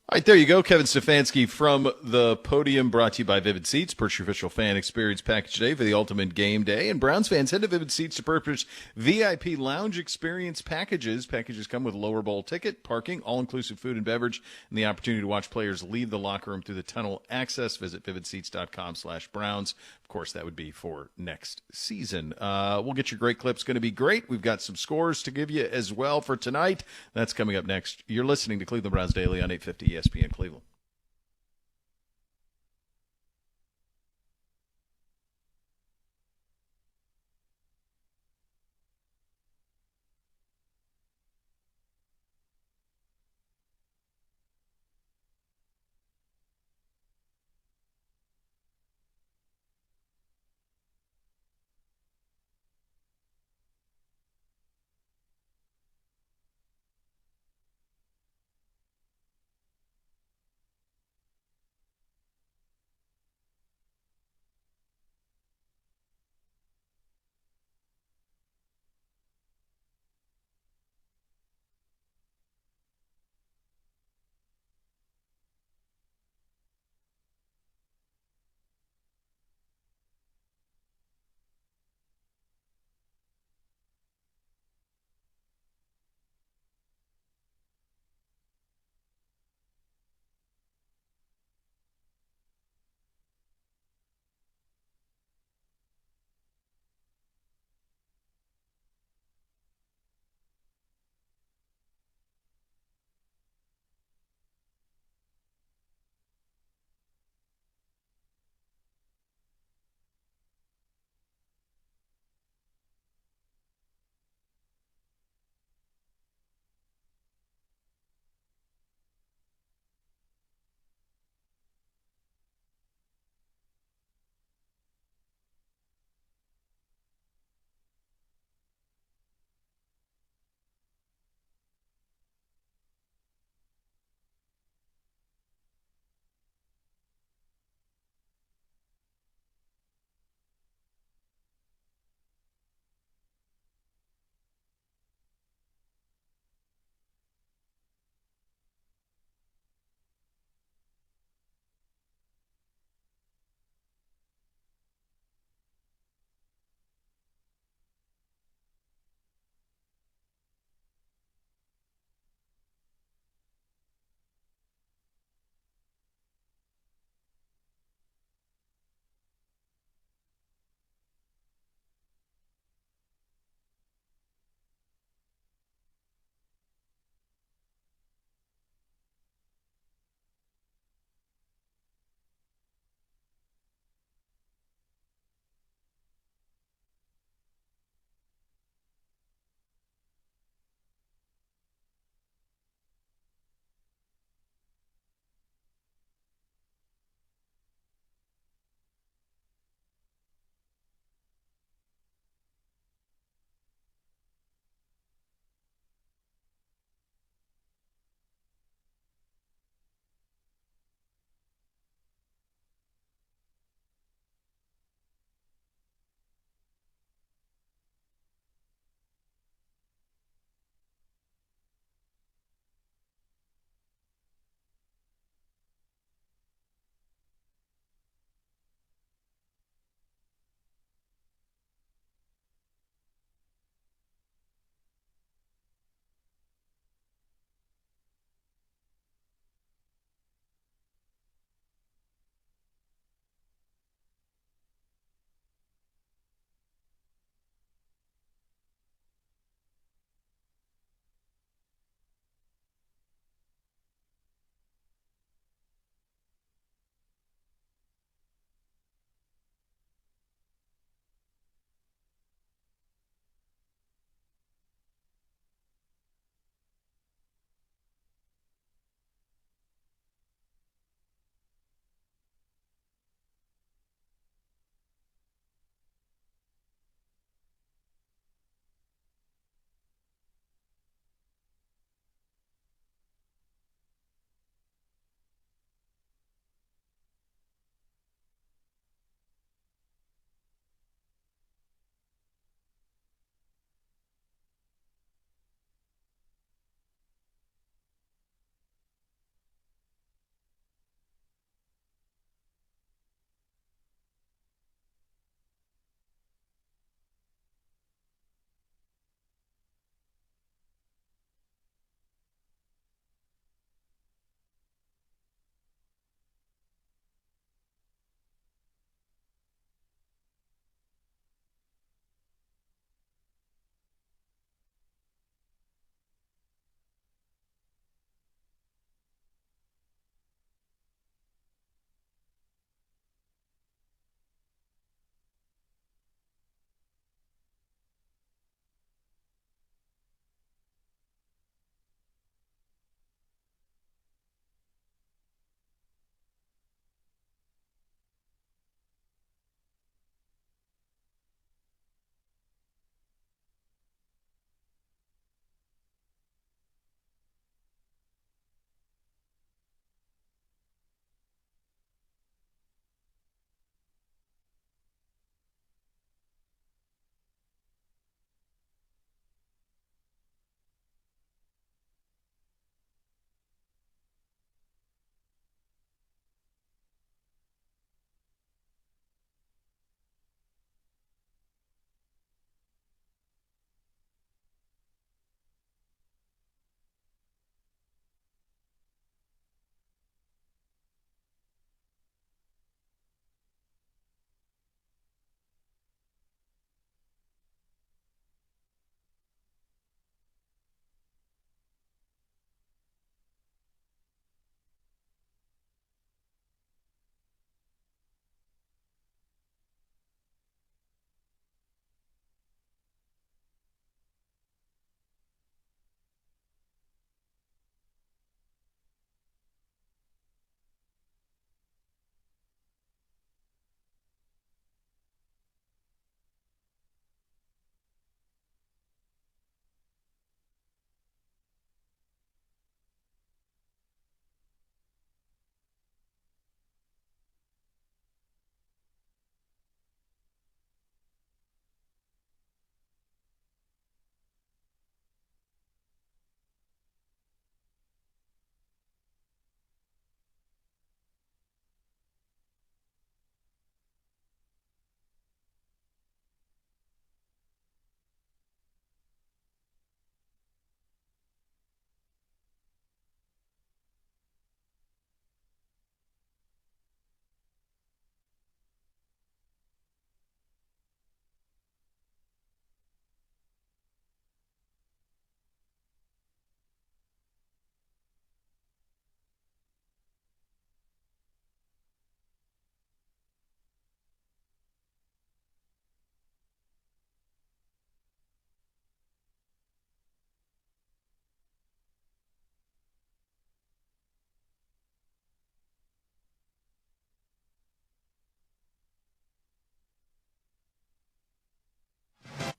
All right, there you go. Kevin Stefanski from the podium, brought to you by Vivid Seats. Purchase your official fan experience package today for the ultimate game day. And Browns fans, head to Vivid Seats to purchase VIP lounge experience packages. Packages come with lower bowl ticket, parking, all-inclusive food and beverage, and the opportunity to watch players leave the locker room through the tunnel access. Visit vividseats.com/Browns. Of course, that would be for next season. We'll get your great clips. Going to be great. We've got some scores to give you as well for tonight. That's coming up next. You're listening to Cleveland Browns Daily on 850 ESPN Cleveland.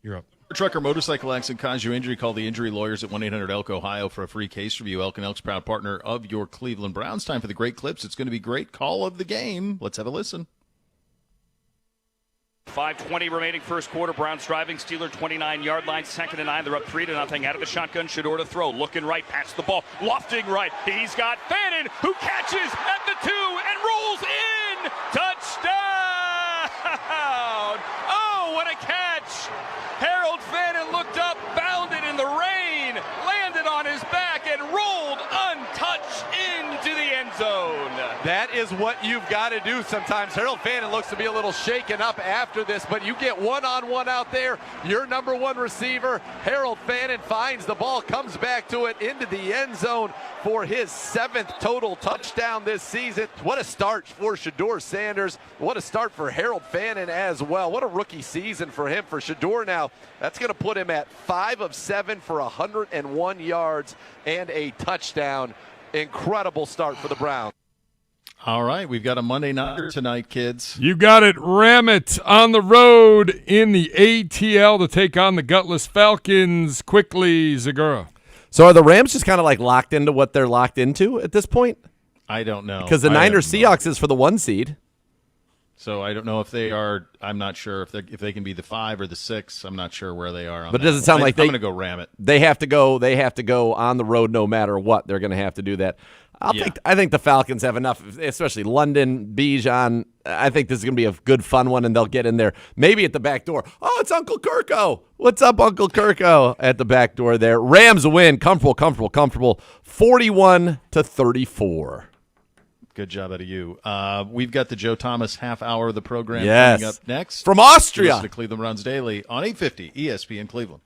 You're up. Truck or motorcycle accident cause you injury, call the injury lawyers at 1-800-ELK-OHIO for a free case review. Elk and Elk's proud partner of your Cleveland Browns. Time for the great clips. It's going to be great call of the game. Let's have a listen. 5:20 remaining first quarter. Browns driving. Steeler 29-yard line. 2nd and 9. They're up 3-0. Out of the shotgun. Shadore to throw. Looking right. Pats the ball. Lofting right. He's got Fannin, who catches at the 2 and rolls in. Touchdown! Oh, what a catch! Harold Fannin looked up, bounded in the rain, landed on his back, and rolled untouched into the end zone. That is what you've got to do sometimes. Harold Fannin looks to be a little shaken up after this, but you get one-on-one out there, your number one receiver, Harold Fannin finds the ball, comes back to it into the end zone for his 7th total touchdown this season. What a start for Shadore Sanders. What a start for Harold Fannin as well. What a rookie season for him. For Shadore now, that's going to put him at 5 of 7 for 101 yards and a touchdown. Incredible start for the Browns. All right, we've got a Monday nighter tonight, kids. You got it. Ram it on the road in the ATL to take on the gutless Falcons. Quickly, Zagura. So are the Rams just kind of like locked into what they're locked into at this point? I don't know. Because the Niners Seahawks is for the 1 seed. So I don't know if they are. I'm not sure if they can be the 5 or the 6. I'm not sure where they are. But it doesn't sound like I'm going to go ram it. They have to go. They have to go on the road no matter what. They're going to have to do that. I think the Falcons have enough, especially London, Bijan. I think this is going to be a good, fun one, and they'll get in there maybe at the back door. Oh, it's Uncle Kirko. What's up, Uncle Kirko? At the back door there. Rams win. Comfortable. 41-34. Good job out of you. We've got the Joe Thomas half hour of the program yes. coming up next. From Austria. Listen to Cleveland Browns Daily on 850 ESPN Cleveland.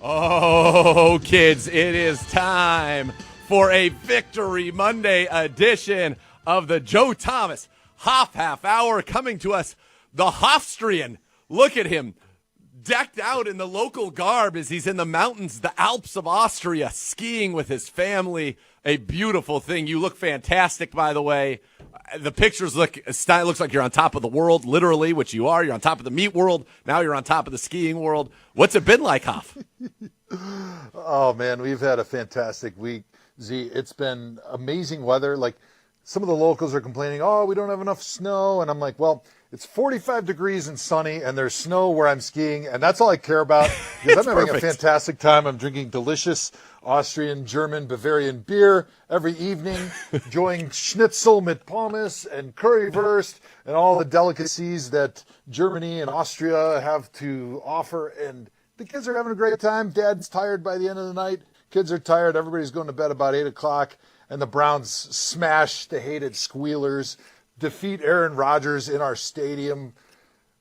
Oh, kids, it is time for a Victory Monday edition of the Joe Thomas Hoff Half Hour, coming to us the Hofstrian. Look at him, decked out in the local garb as he's in the mountains, the Alps of Austria, skiing with his family. A beautiful thing. You look fantastic, by the way. The pictures looks like you're on top of the world, literally, which you are. You're on top of the meat world. Now you're on top of the skiing world. What's it been like, Hoff? Oh, man, we've had a fantastic week, Z. It's been amazing weather. Like, some of the locals are complaining, oh, we don't have enough snow. And I'm like, well, it's 45 degrees and sunny, and there's snow where I'm skiing, and that's all I care about, because I'm having a fantastic time. I'm drinking delicious Austrian, German, Bavarian beer every evening, enjoying Schnitzel mit Pommes and currywurst and all the delicacies that Germany and Austria have to offer. And the kids are having a great time. Dad's tired by the end of the night. Kids are tired. Everybody's going to bed about 8 o'clock. And the Browns smash the hated Squealers, defeat Aaron Rodgers in our stadium,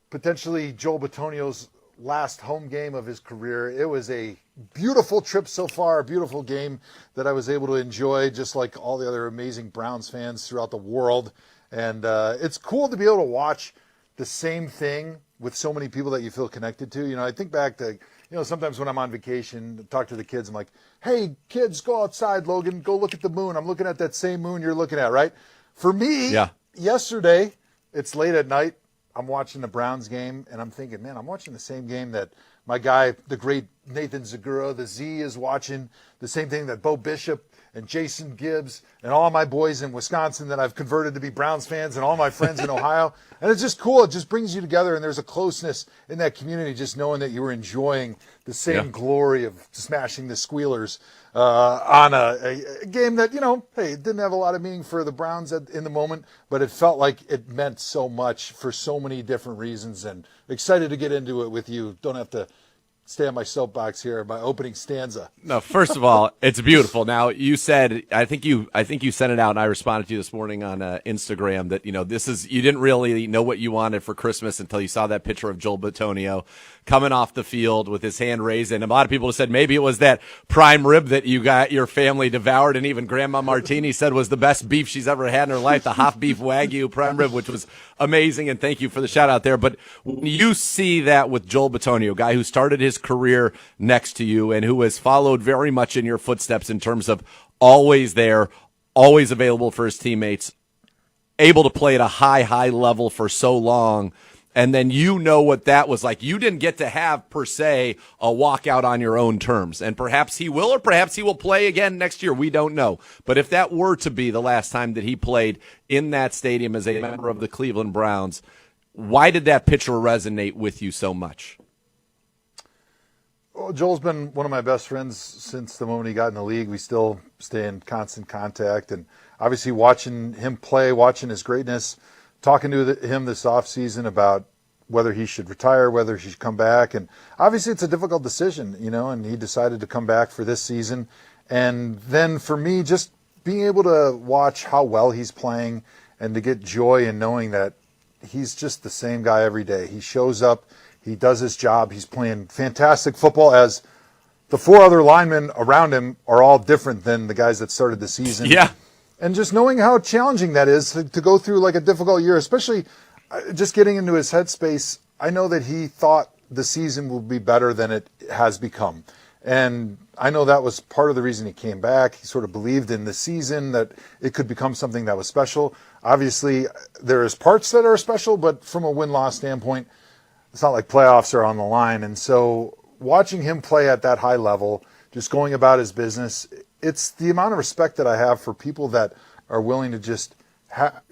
potentially Joel Bitonio's last home game of his career. It was a beautiful trip so far, a beautiful game that I was able to enjoy, just like all the other amazing Browns fans throughout the world. And it's cool to be able to watch the same thing with so many people that you feel connected to. You know, I think back to, sometimes when I'm on vacation, talk to the kids, I'm like, hey, kids, go outside, Logan, go look at the moon. I'm looking at that same moon you're looking at, right? For me, yesterday, it's late at night, I'm watching the Browns game, and I'm thinking, man, I'm watching the same game that my guy, the great Nathan Zagura, the Z, is watching, the same thing that Bo Bishop and Jason Gibbs and all my boys in Wisconsin that I've converted to be Browns fans, and all my friends in Ohio. And it's just cool. It just brings you together, and there's a closeness in that community, just knowing that you were enjoying the same glory of smashing the Squealers on a game that, hey, it didn't have a lot of meaning for the Browns in the moment, but it felt like it meant so much for so many different reasons. And excited to get into it with you. Don't have to stay on my soapbox here, my opening stanza. No, first of all, it's beautiful. Now, you said, I think you sent it out, and I responded to you this morning on Instagram that, you didn't really know what you wanted for Christmas until you saw that picture of Joel Bitonio coming off the field with his hand raised. And a lot of people have said maybe it was that prime rib that you got your family devoured, and even Grandma Martini said was the best beef she's ever had in her life, the Hoff Beef Wagyu prime rib, which was amazing. And thank you for the shout out there. But when you see that with Joel Bitonio, a guy who started his career next to you and who has followed very much in your footsteps in terms of always there, always available for his teammates, able to play at a high level for so long, and then what that was like. You didn't get to have, per se, a walkout on your own terms. And perhaps he will, or perhaps he will play again next year. We don't know. But if that were to be the last time that he played in that stadium as a member of the Cleveland Browns, why did that picture resonate with you so much? Well, Joel's been one of my best friends since the moment he got in the league. We still stay in constant contact. And obviously watching him play, watching his greatness, talking to him this offseason about whether he should retire, whether he should come back. And obviously it's a difficult decision, and he decided to come back for this season. And then for me, just being able to watch how well he's playing and to get joy in knowing that he's just the same guy every day. He shows up, he does his job, he's playing fantastic football, as the four other linemen around him are all different than the guys that started the season. Yeah. And just knowing how challenging that is to go through like a difficult year, especially just getting into his headspace. I know that he thought the season will be better than it has become. And I know that was part of the reason he came back. He sort of believed in the season that it could become something that was special. Obviously, there is parts that are special, but from a win-loss standpoint, it's not like playoffs are on the line. And so watching him play at that high level, just going about his business, it's the amount of respect that I have for people that are willing to just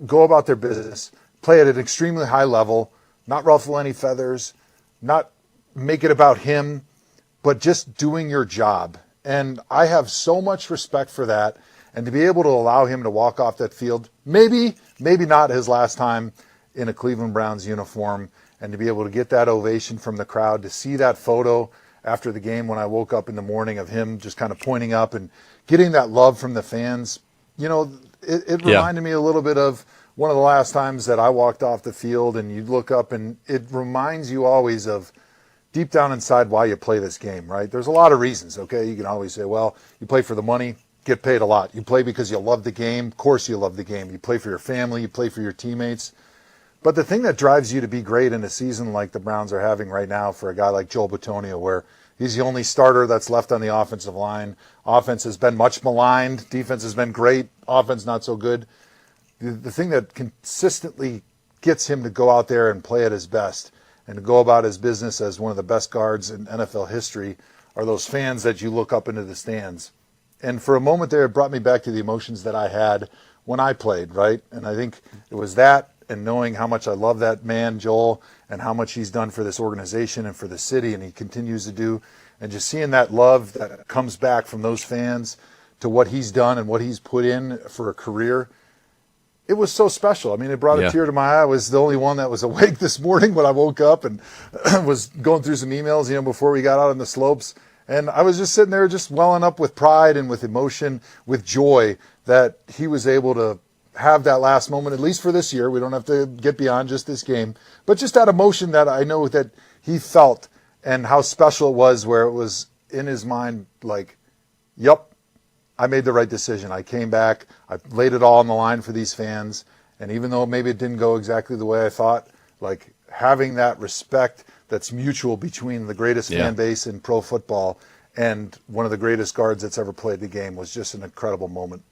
go about their business, play at an extremely high level, not ruffle any feathers, not make it about him, but just doing your job. And I have so much respect for that. And to be able to allow him to walk off that field, maybe not his last time in a Cleveland Browns uniform, and to be able to get that ovation from the crowd, to see that photo after the game when I woke up in the morning of him just kind of pointing up and getting that love from the fans, it reminded me a little bit of one of the last times that I walked off the field, and you look up and it reminds you always of deep down inside why you play this game, right? There's a lot of reasons, okay? You can always say, well, you play for the money, get paid a lot. You play because you love the game. Of course you love the game. You play for your family. You play for your teammates. But the thing that drives you to be great in a season like the Browns are having right now for a guy like Joel Bitonio, where he's the only starter that's left on the offensive line. Offense has been much maligned. Defense has been great. Offense not so good. The thing that consistently gets him to go out there and play at his best and to go about his business as one of the best guards in NFL history are those fans that you look up into the stands. And for a moment there, it brought me back to the emotions that I had when I played, right? And I think it was that, and knowing how much I love that man, Joel, and how much he's done for this organization and for the city, and he continues to do, and just seeing that love that comes back from those fans to what he's done and what he's put in for a career, it was so special. I mean, it brought a tear to my eye. I was the only one that was awake this morning when I woke up and was going through some emails, before we got out on the slopes. And I was just sitting there just welling up with pride and with emotion, with joy that he was able to have that last moment, at least for this year. We don't have to get beyond just this game, but just that emotion that I know that he felt and how special it was, where it was in his mind like, yep, I made the right decision. I came back, I laid it all on the line for these fans. And even though maybe it didn't go exactly the way I thought, like having that respect that's mutual between the greatest fan base in pro football and one of the greatest guards that's ever played the game was just an incredible moment.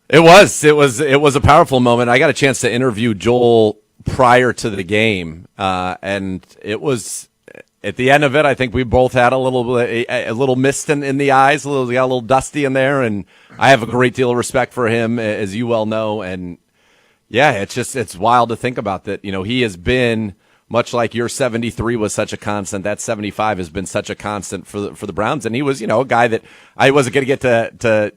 It was a powerful moment. I got a chance to interview Joel prior to the game, and it was at the end of it. I think we both had a little mist in the eyes, got a little dusty in there, and I have a great deal of respect for him, as you well know. And yeah, it's wild to think about that. He has been, much like your 73 was such a constant, that 75 has been such a constant for the Browns, and he was a guy that I wasn't going to get to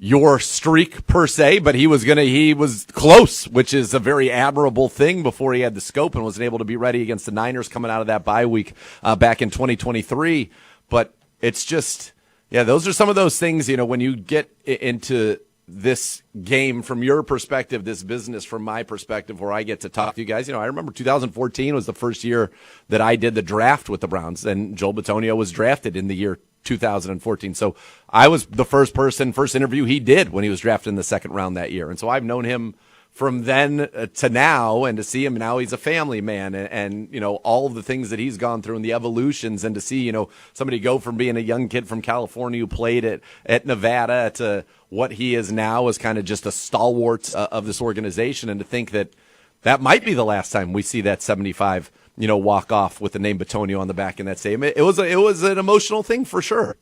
your streak per se, but he was close, which is a very admirable thing before he had the scope and wasn't able to be ready against the Niners coming out of that bye week back in 2023. But it's just, those are some of those things, when you get into this game from your perspective, this business from my perspective, where I get to talk to you guys. I remember 2014 was the first year that I did the draft with the Browns, and Joel Bitonio was drafted in the year 2014. So I was the first interview he did when he was drafted in the second round that year. And so I've known him from then to now, and to see him now, he's a family man, and all of the things that he's gone through and the evolutions, and to see, somebody go from being a young kid from California who played at Nevada to what he is now as kind of just a stalwart of this organization, and to think that might be the last time we see that 75 walk off with the name Bitonio on the back in that stadium. It was an emotional thing for sure.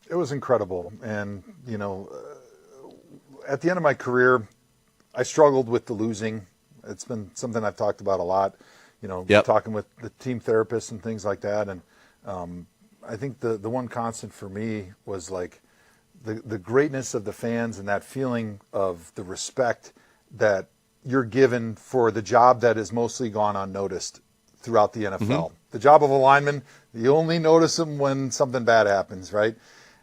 It was incredible. And, at the end of my career, I struggled with the losing. It's been something I've talked about a lot, talking with the team therapists and things like that. And I think the one constant for me was like the greatness of the fans and that feeling of the respect that you're given for the job that has mostly gone unnoticed throughout the NFL. Mm-hmm. The job of a lineman, you only notice them when something bad happens, right?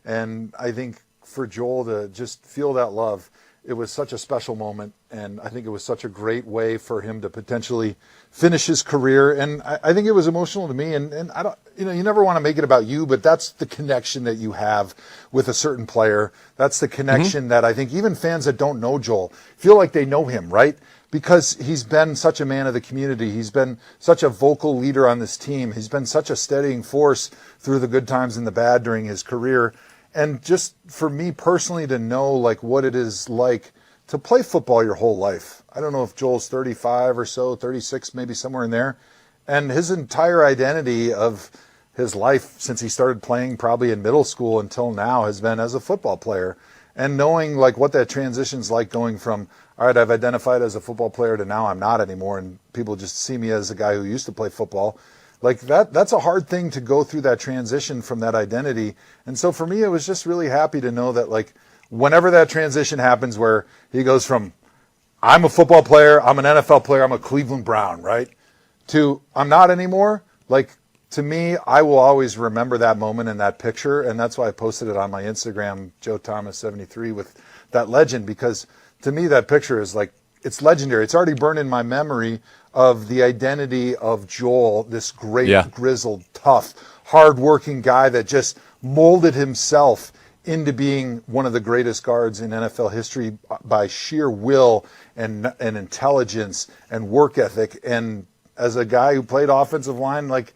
And I think for Joel to just feel that love, it was such a special moment, and I think it was such a great way for him to potentially finish his career. And I think it was emotional to me, and I don't, you never want to make it about you, but that's the connection that you have with a certain player. That's the connection that I think even fans that don't know Joel feel like they know him, right? Because he's been such a man of the community. He's been such a vocal leader on this team. He's been such a steadying force through the good times and the bad during his career. And just for me personally to know like what it is like to play football your whole life. I don't know if Joel's 35 or so, 36, maybe somewhere in there. And his entire identity of his life since he started playing probably in middle school until now has been as a football player. And knowing like what that transition's like going from, all right, I've identified as a football player to now I'm not anymore, and people just see me as a guy who used to play football. Like that's a hard thing to go through, that transition from that identity. And so for me, it was just really happy to know that like whenever that transition happens where he goes from I'm a football player, I'm an NFL player, I'm a Cleveland Brown, right? To I'm not anymore. Like to me, I will always remember that moment and that picture. And that's why I posted it on my Instagram, Joe Thomas 73, with that legend, because to me, that picture is like, it's legendary. It's already burned in my memory of the identity of Joel, this great, grizzled, tough, hardworking guy that just molded himself into being one of the greatest guards in NFL history by sheer will and intelligence and work ethic. And as a guy who played offensive line, like,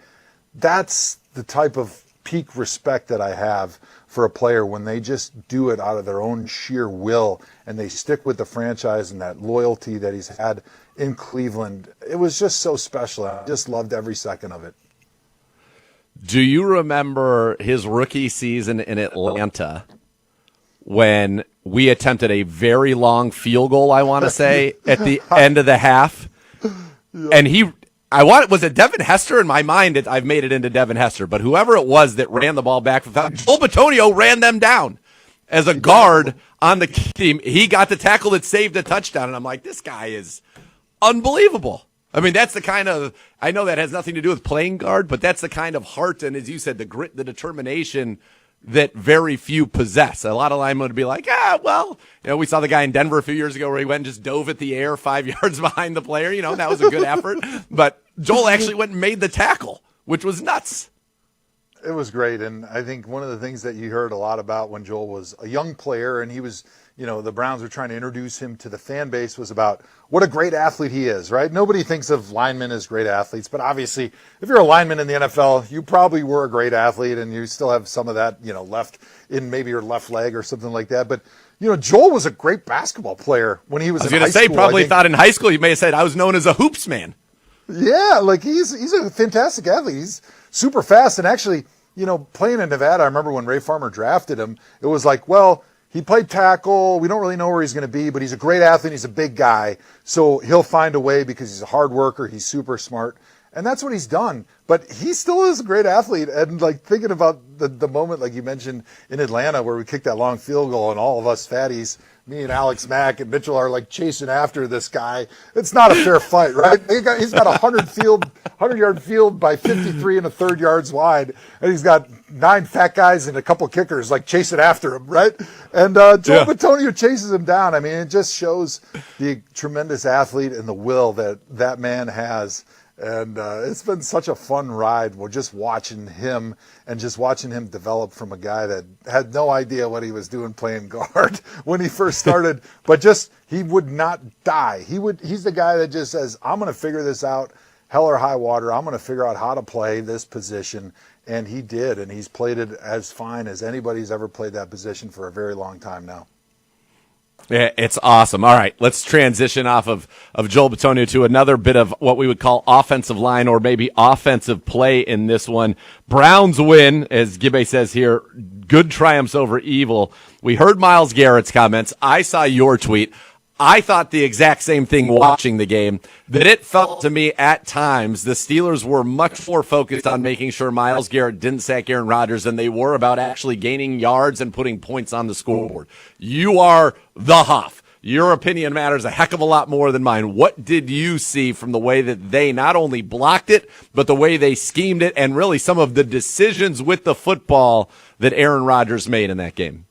that's the type of peak respect that I have for a player when they just do it out of their own sheer will and they stick with the franchise and that loyalty that he's had in Cleveland. It was just so special. I just loved every second of it. Do you remember his rookie season in Atlanta when we attempted a very long field goal, I want to say, at the end of the half? And was it Devin Hester? In my mind, I've made it into Devin Hester, but whoever it was that ran the ball back, Joel Bitonio ran them down as a guard on the team. He got the tackle that saved a touchdown, and I'm like, this guy is unbelievable. I mean, that's the kind of, I know that has nothing to do with playing guard, but that's the kind of heart and, as you said, the grit, the determination that very few possess. A lot of linemen would be like, we saw the guy in Denver a few years ago where he went and just dove at the air 5 yards behind the player. That was a good effort. But Joel actually went and made the tackle, which was nuts. It was great. And I think one of the things that you heard a lot about when Joel was a young player and he was, the Browns were trying to introduce him to the fan base was about what a great athlete he is, right? Nobody thinks of linemen as great athletes, but obviously if you're a lineman in the NFL, you probably were a great athlete and you still have some of that, left in maybe your left leg or something like that. But, Joel was a great basketball player when he was in high school. I was going to say, probably thought in high school, you may have said, I was known as a hoops man. Yeah, like he's a fantastic athlete. He's super fast. And actually, playing in Nevada, I remember when Ray Farmer drafted him, it was like, well, he played tackle. We don't really know where he's going to be, but he's a great athlete. He's a big guy. So he'll find a way because he's a hard worker. He's super smart. And that's what he's done. But he still is a great athlete. And like thinking about the moment, like you mentioned in Atlanta, where we kicked that long field goal and all of us fatties, me and Alex Mack and Mitchell are like chasing after this guy. It's not a fair fight, right? He's got a 100-yard field by 53 and a third yards wide. And he's got 9 fat guys and a couple kickers like chasing after him, right? And Joel Bitonio chases him down. I mean, it just shows the tremendous athlete and the will that man has. And it's been such a fun ride. We're just watching him and just watching him develop from a guy that had no idea what he was doing playing guard when he first started, but just he would not die. He's the guy that just says, I'm going to figure this out, hell or high water. I'm going to figure out how to play this position. And he did, and he's played it as fine as anybody's ever played that position for a very long time now. Yeah, it's awesome. All right, let's transition off of Joel Bitonio to another bit of what we would call offensive line or maybe offensive play in this one. Browns win, as Gibbe says here, good triumphs over evil. We heard Myles Garrett's comments. I saw your tweet. I thought the exact same thing watching the game, that it felt to me at times the Steelers were much more focused on making sure Myles Garrett didn't sack Aaron Rodgers than they were about actually gaining yards and putting points on the scoreboard. You are the Hoff. Your opinion matters a heck of a lot more than mine. What did you see from the way that they not only blocked it, but the way they schemed it and really some of the decisions with the football that Aaron Rodgers made in that game?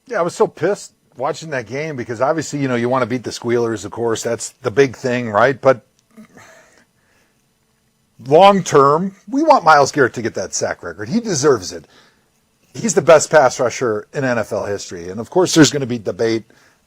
Yeah, I was so pissed watching that game because obviously, you want to beat the Squealers, of course. That's the big thing, right? But long term, we want Myles Garrett to get that sack record. He deserves it. He's the best pass rusher in NFL history. And, of course, there's going to be debate,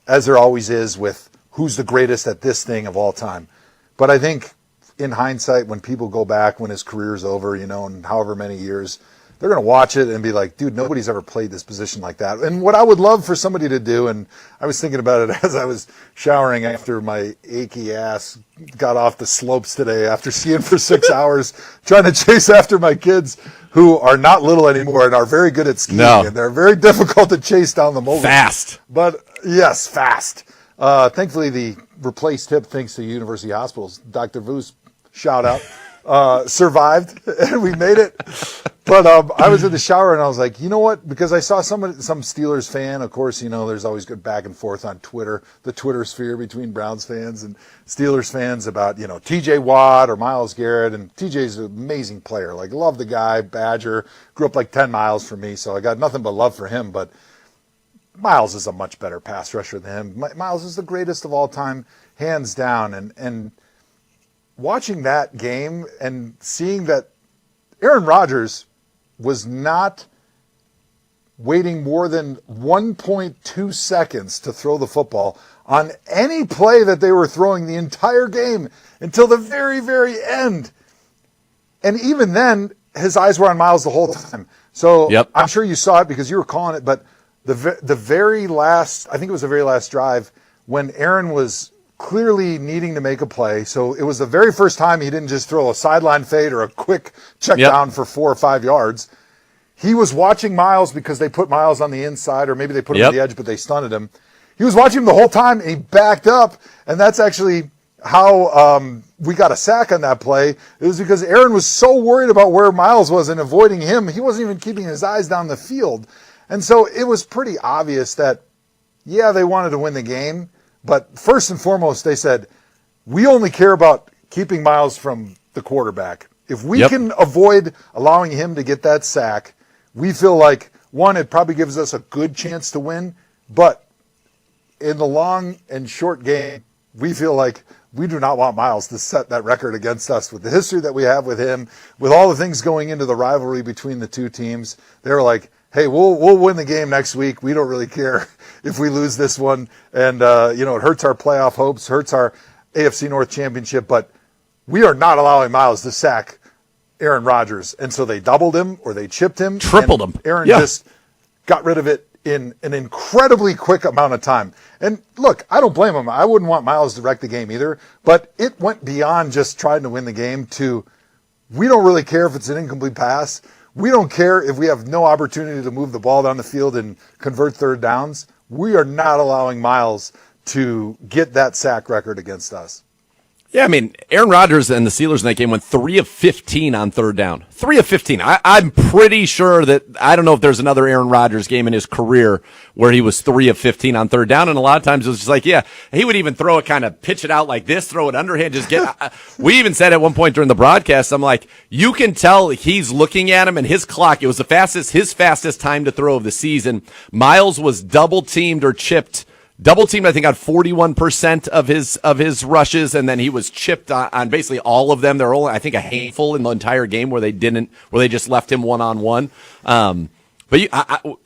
as there always is, with who's the greatest at this thing of all time. But I think in hindsight, when people go back, when his career's over, in however many years, they're going to watch it and be like, dude, nobody's ever played this position like that. And what I would love for somebody to do, and I was thinking about it as I was showering after my achy ass got off the slopes today after skiing for 6 hours, trying to chase after my kids who are not little anymore and are very good at skiing. No. And they're very difficult to chase down the moguls. Fast. But yes, fast. Thankfully, the replaced hip, thanks to University Hospitals, Dr. Voos, shout out, survived, and we made it. But I was in the shower, and I was like, you know what? Because I saw some Steelers fan, of course, there's always good back and forth on Twitter, the Twitter sphere between Browns fans and Steelers fans about, T.J. Watt or Myles Garrett. And T.J.'s an amazing player. Like, love the guy, Badger, grew up like 10 miles from me, so I got nothing but love for him. But Miles is a much better pass rusher than him. Miles is the greatest of all time, hands down. And watching that game and seeing that Aaron Rodgers was not waiting more than 1.2 seconds to throw the football on any play that they were throwing the entire game until the very, very end. And even then, his eyes were on Miles the whole time. So I'm sure you saw it because you were calling it, but the very last, I think it was the very last drive, when Aaron was clearly needing to make a play. So it was the very first time he didn't just throw a sideline fade or a quick check down for 4 or 5 yards. He was watching Miles because they put Miles on the inside, or maybe they put him on the edge, but they stunted him. He was watching him the whole time, and he backed up, and that's actually how we got a sack on that play. It was because Aaron was so worried about where Miles was and avoiding him, he wasn't even keeping his eyes down the field. And so it was pretty obvious that, they wanted to win the game, but first and foremost, they said, we only care about keeping Miles from the quarterback. If we can avoid allowing him to get that sack, we feel like, one, it probably gives us a good chance to win, but in the long and short game, we feel like we do not want Miles to set that record against us. With the history that we have with him, with all the things going into the rivalry between the two teams, they were like, hey, we'll win the game next week. We don't really care if we lose this one. And, it hurts our playoff hopes, hurts our AFC North championship, but we are not allowing Miles to sack Aaron Rodgers. And so they doubled him or they chipped him. Tripled him. Aaron just got rid of it in an incredibly quick amount of time. And look, I don't blame him. I wouldn't want Miles to wreck the game either, but it went beyond just trying to win the game to, we don't really care if it's an incomplete pass. We don't care if we have no opportunity to move the ball down the field and convert third downs. We are not allowing Miles to get that sack record against us. Yeah, I mean, Aaron Rodgers and the Steelers in that game went 3 of 15 on third down. 3 of 15. I'm pretty sure that, I don't know if there's another Aaron Rodgers game in his career where he was 3 of 15 on third down. And a lot of times it was just like, he would even throw it, kind of pitch it out like this, throw it underhand, just get. We even said at one point during the broadcast, I'm like, you can tell he's looking at him and his clock. It was his fastest time to throw of the season. Miles was double teamed or chipped. Double teamed, I think, on 41% of his rushes, and then he was chipped on basically all of them. There were only, I think, a handful in the entire game where they just left him one-on-one. But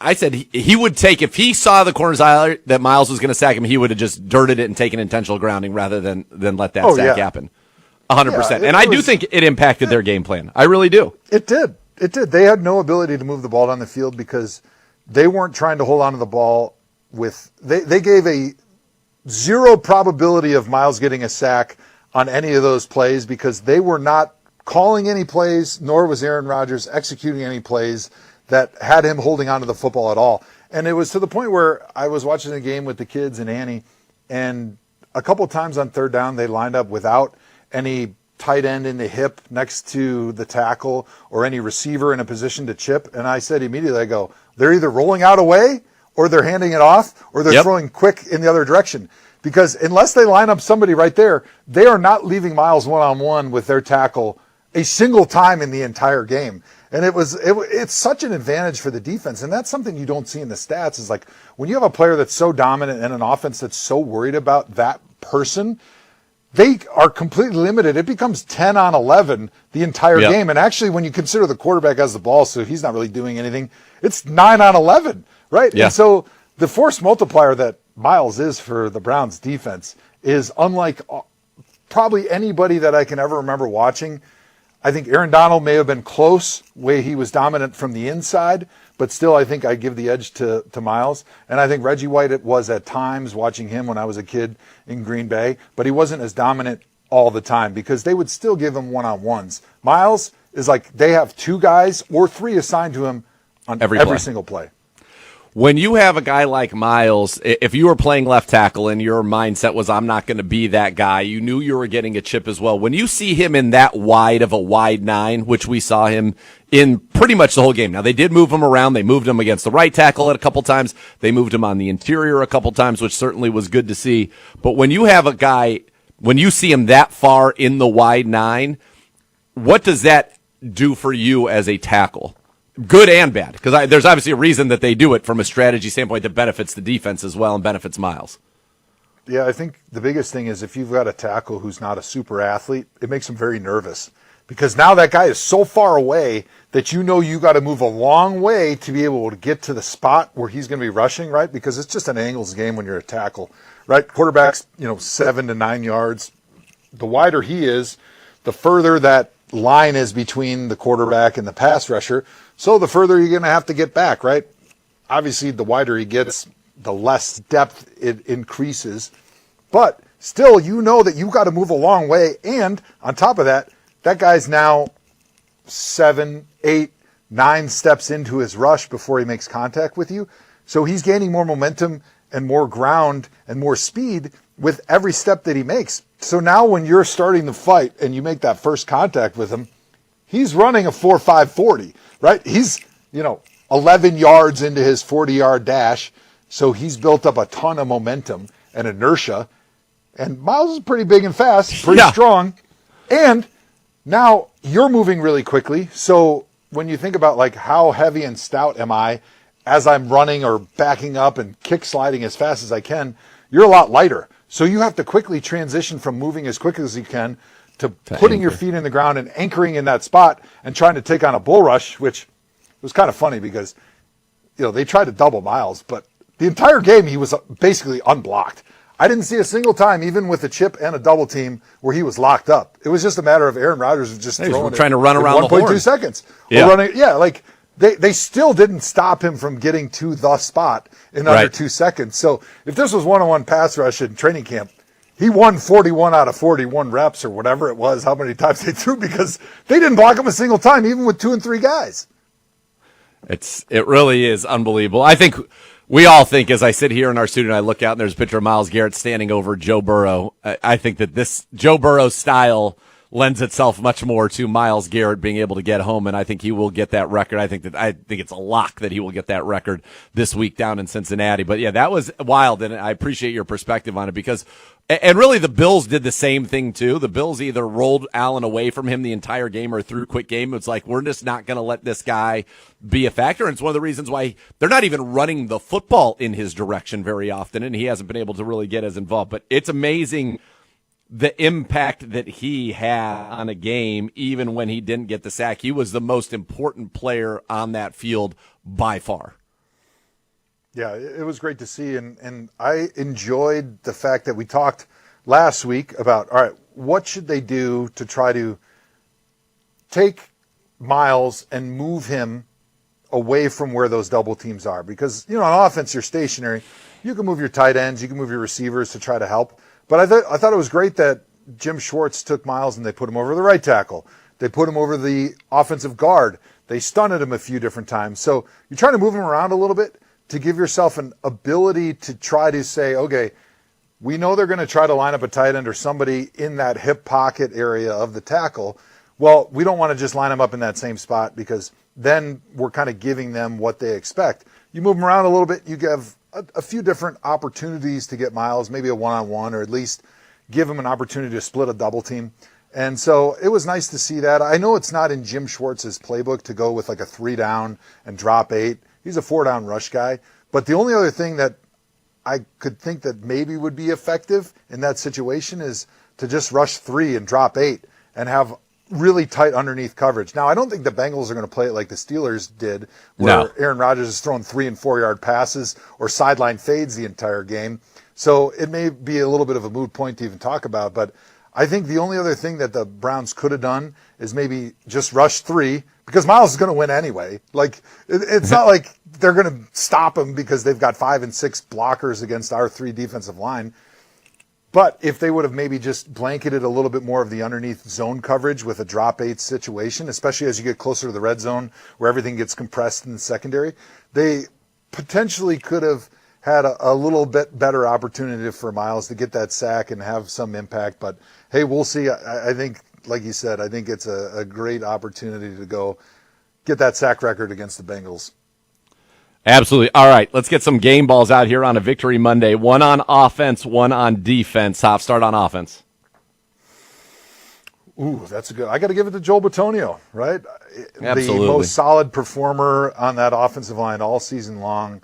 I said he would take, if he saw the corner's eye that Miles was going to sack him, he would have just dirted it and taken intentional grounding rather than let that sack happen. 100%. And I do think it impacted their game plan. I really do. It did. They had no ability to move the ball down the field because they weren't trying to hold on to the ball. They gave a 0 probability of Miles getting a sack on any of those plays because they were not calling any plays, nor was Aaron Rodgers executing any plays that had him holding on to the football at all. And it was to the point where I was watching the game with the kids and Annie, and a couple times on third down they lined up without any tight end in the hip next to the tackle or any receiver in a position to chip. And I said immediately, I go, they're either rolling out away or they're handing it off, or they're throwing quick in the other direction. Because unless they line up somebody right there, they are not leaving Miles one-on-one with their tackle a single time in the entire game. And it's such an advantage for the defense. And that's something you don't see in the stats is like when you have a player that's so dominant and an offense that's so worried about that person, they are completely limited. It becomes 10 on 11 the entire game. And actually, when you consider the quarterback has the ball, so he's not really doing anything, it's 9 on 11. Right? Yeah. And so the force multiplier that Miles is for the Browns defense is unlike probably anybody that I can ever remember watching. I think Aaron Donald may have been close, way he was dominant from the inside, but still I think I give the edge to Miles. And I think Reggie White it was at times watching him when I was a kid in Green Bay, but he wasn't as dominant all the time because they would still give him one-on-ones. Miles is like they have 2 guys or 3 assigned to him on every single play. When you have a guy like Miles, if you were playing left tackle and your mindset was, I'm not going to be that guy, you knew you were getting a chip as well. When you see him in that wide of a wide 9, which we saw him in pretty much the whole game. Now, they did move him around. They moved him against the right tackle a couple times. They moved him on the interior a couple times, which certainly was good to see. But when you have a guy, when you see him that far in the wide 9, what does that do for you as a tackle? good and bad, because there's obviously a reason that they do it from a strategy standpoint that benefits the defense as well and benefits Miles. Yeah, I think the biggest thing is if you've got a tackle who's not a super athlete, it makes him very nervous because now that guy is so far away that you know you got to move a long way to be able to get to the spot where he's going to be rushing, right? Because it's just an angles game when you're a tackle, right? Quarterback's, 7 to 9 yards. The wider he is, the further that line is between the quarterback and the pass rusher. So the further you're going to have to get back, right? Obviously, the wider he gets, the less depth it increases. But still, you know that you got to move a long way. And on top of that, that guy's now 7, 8, 9 steps into his rush before he makes contact with you. So he's gaining more momentum and more ground and more speed with every step that he makes. So now when you're starting the fight and you make that first contact with him, he's running a 4.5 40, right? He's, 11 yards into his 40-yard dash. So he's built up a ton of momentum and inertia. And Miles is pretty big and fast, pretty strong. And now you're moving really quickly. So when you think about like how heavy and stout am I as I'm running or backing up and kick sliding as fast as I can, you're a lot lighter. So you have to quickly transition from moving as quickly as you can to putting your feet in the ground and anchoring in that spot and trying to take on a bull rush, which was kind of funny because, they tried to double Miles, but the entire game he was basically unblocked. I didn't see a single time, even with a chip and a double team, where he was locked up. It was just a matter of Aaron Rodgers just trying to run around the horn. 1.2 seconds. Yeah. They still didn't stop him from getting to the spot in under 2 seconds. So if this was one-on-one pass rush in training camp, he won 41 out of 41 reps or whatever it was, how many times they threw, because they didn't block him a single time, even with 2 and 3 guys. It really is unbelievable. I think we all think, as I sit here in our studio and I look out and there's a picture of Myles Garrett standing over Joe Burrow, I think that this Joe Burrow style lends itself much more to Myles Garrett being able to get home, and I think he will get that record. I think it's a lock that he will get that record this week down in Cincinnati. But yeah, that was wild, and I appreciate your perspective on it because, and really the Bills did the same thing too. The Bills either rolled Allen away from him the entire game or threw quick game. It's like, we're just not going to let this guy be a factor, and it's one of the reasons why they're not even running the football in his direction very often, and he hasn't been able to really get as involved. But it's amazing the impact that he had on a game, even when he didn't get the sack. He was the most important player on that field by far. Yeah, it was great to see, and I enjoyed the fact that we talked last week about, all right, what should they do to try to take Miles and move him away from where those double teams are? Because, on offense, you're stationary. You can move your tight ends, you can move your receivers to try to help. But I thought it was great that Jim Schwartz took Miles and they put him over the right tackle. They put him over the offensive guard. They stunted him a few different times. So you're trying to move him around a little bit to give yourself an ability to try to say, okay, we know they're going to try to line up a tight end or somebody in that hip pocket area of the tackle. Well, we don't want to just line them up in that same spot because then we're kind of giving them what they expect. You move them around a little bit, you give a few different opportunities to get Miles, maybe a one-on-one, or at least give him an opportunity to split a double team. And so it was nice to see that. I know it's not in Jim Schwartz's playbook to go with like a 3-down and drop 8. He's a 4-down rush guy. But the only other thing that I could think that maybe would be effective in that situation is to just rush 3 and drop 8 and have really tight underneath coverage. Now, I don't think the Bengals are going to play it like the Steelers did, where Aaron Rodgers is throwing 3- and 4-yard passes or sideline fades the entire game. So it may be a little bit of a moot point to even talk about, but I think the only other thing that the Browns could have done is maybe just rush 3, because Miles is going to win anyway. Like, it's not like they're going to stop him because they've got 5 and 6 blockers against our 3 defensive line. But if they would have maybe just blanketed a little bit more of the underneath zone coverage with a drop 8 situation, especially as you get closer to the red zone where everything gets compressed in the secondary, they potentially could have had a little bit better opportunity for Miles to get that sack and have some impact. But, hey, we'll see. I think, like you said, I think it's a great opportunity to go get that sack record against the Bengals. Absolutely. All right, let's get some game balls out here on a Victory Monday. One on offense, one on defense. Hop, start on offense. Ooh, that's a good. I got to give it to Joel Bitonio, right? Absolutely. the most solid performer on that offensive line all season long.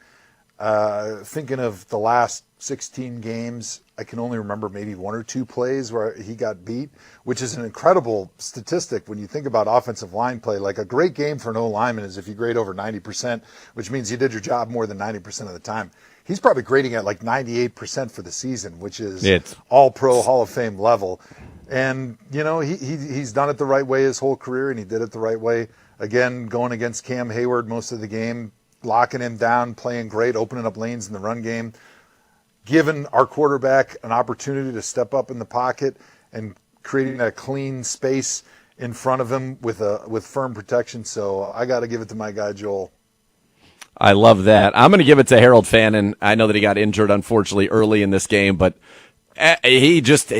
Thinking of the last 16 games, I can only remember maybe 1 or 2 plays where he got beat, which is an incredible statistic when you think about offensive line play. Like a great game for an O-lineman is if you grade over 90%, which means you did your job more than 90% of the time. He's probably grading at like 98% for the season, which is all-pro Hall of Fame level. And, you know, he's done it the right way his whole career, and he did it the right way. Again, going against Cam Hayward most of the game, locking him down, playing great, opening up lanes in the run game, giving our quarterback an opportunity to step up in the pocket and creating that clean space in front of him with firm protection. So I got to give it to my guy, Joel. I love that. I'm going to give it to Harold Fannin. I know that he got injured, unfortunately, early in this game, but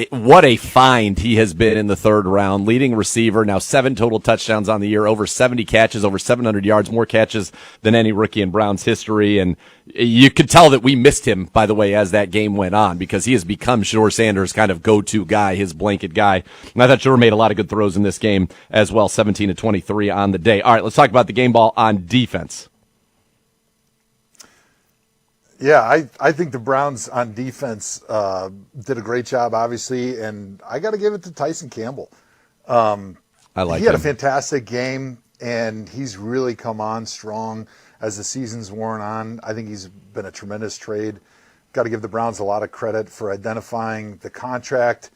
what a find he has been in the third round. Leading receiver, now 7 total touchdowns on the year, over 70 catches, over 700 yards, more catches than any rookie in Browns history. And you could tell that we missed him, by the way, as that game went on, because he has become Shadore Sanders' kind of go-to guy, his blanket guy. And I thought Shadore made a lot of good throws in this game as well, 17 to 23 on the day. All right, let's talk about the game ball on defense. Yeah, I think the Browns on defense did a great job, obviously, and I got to give it to Tyson Campbell. He had a fantastic game, and he's really come on strong as the season's worn on. I think he's been a tremendous trade. Got to give the Browns a lot of credit for identifying the contract,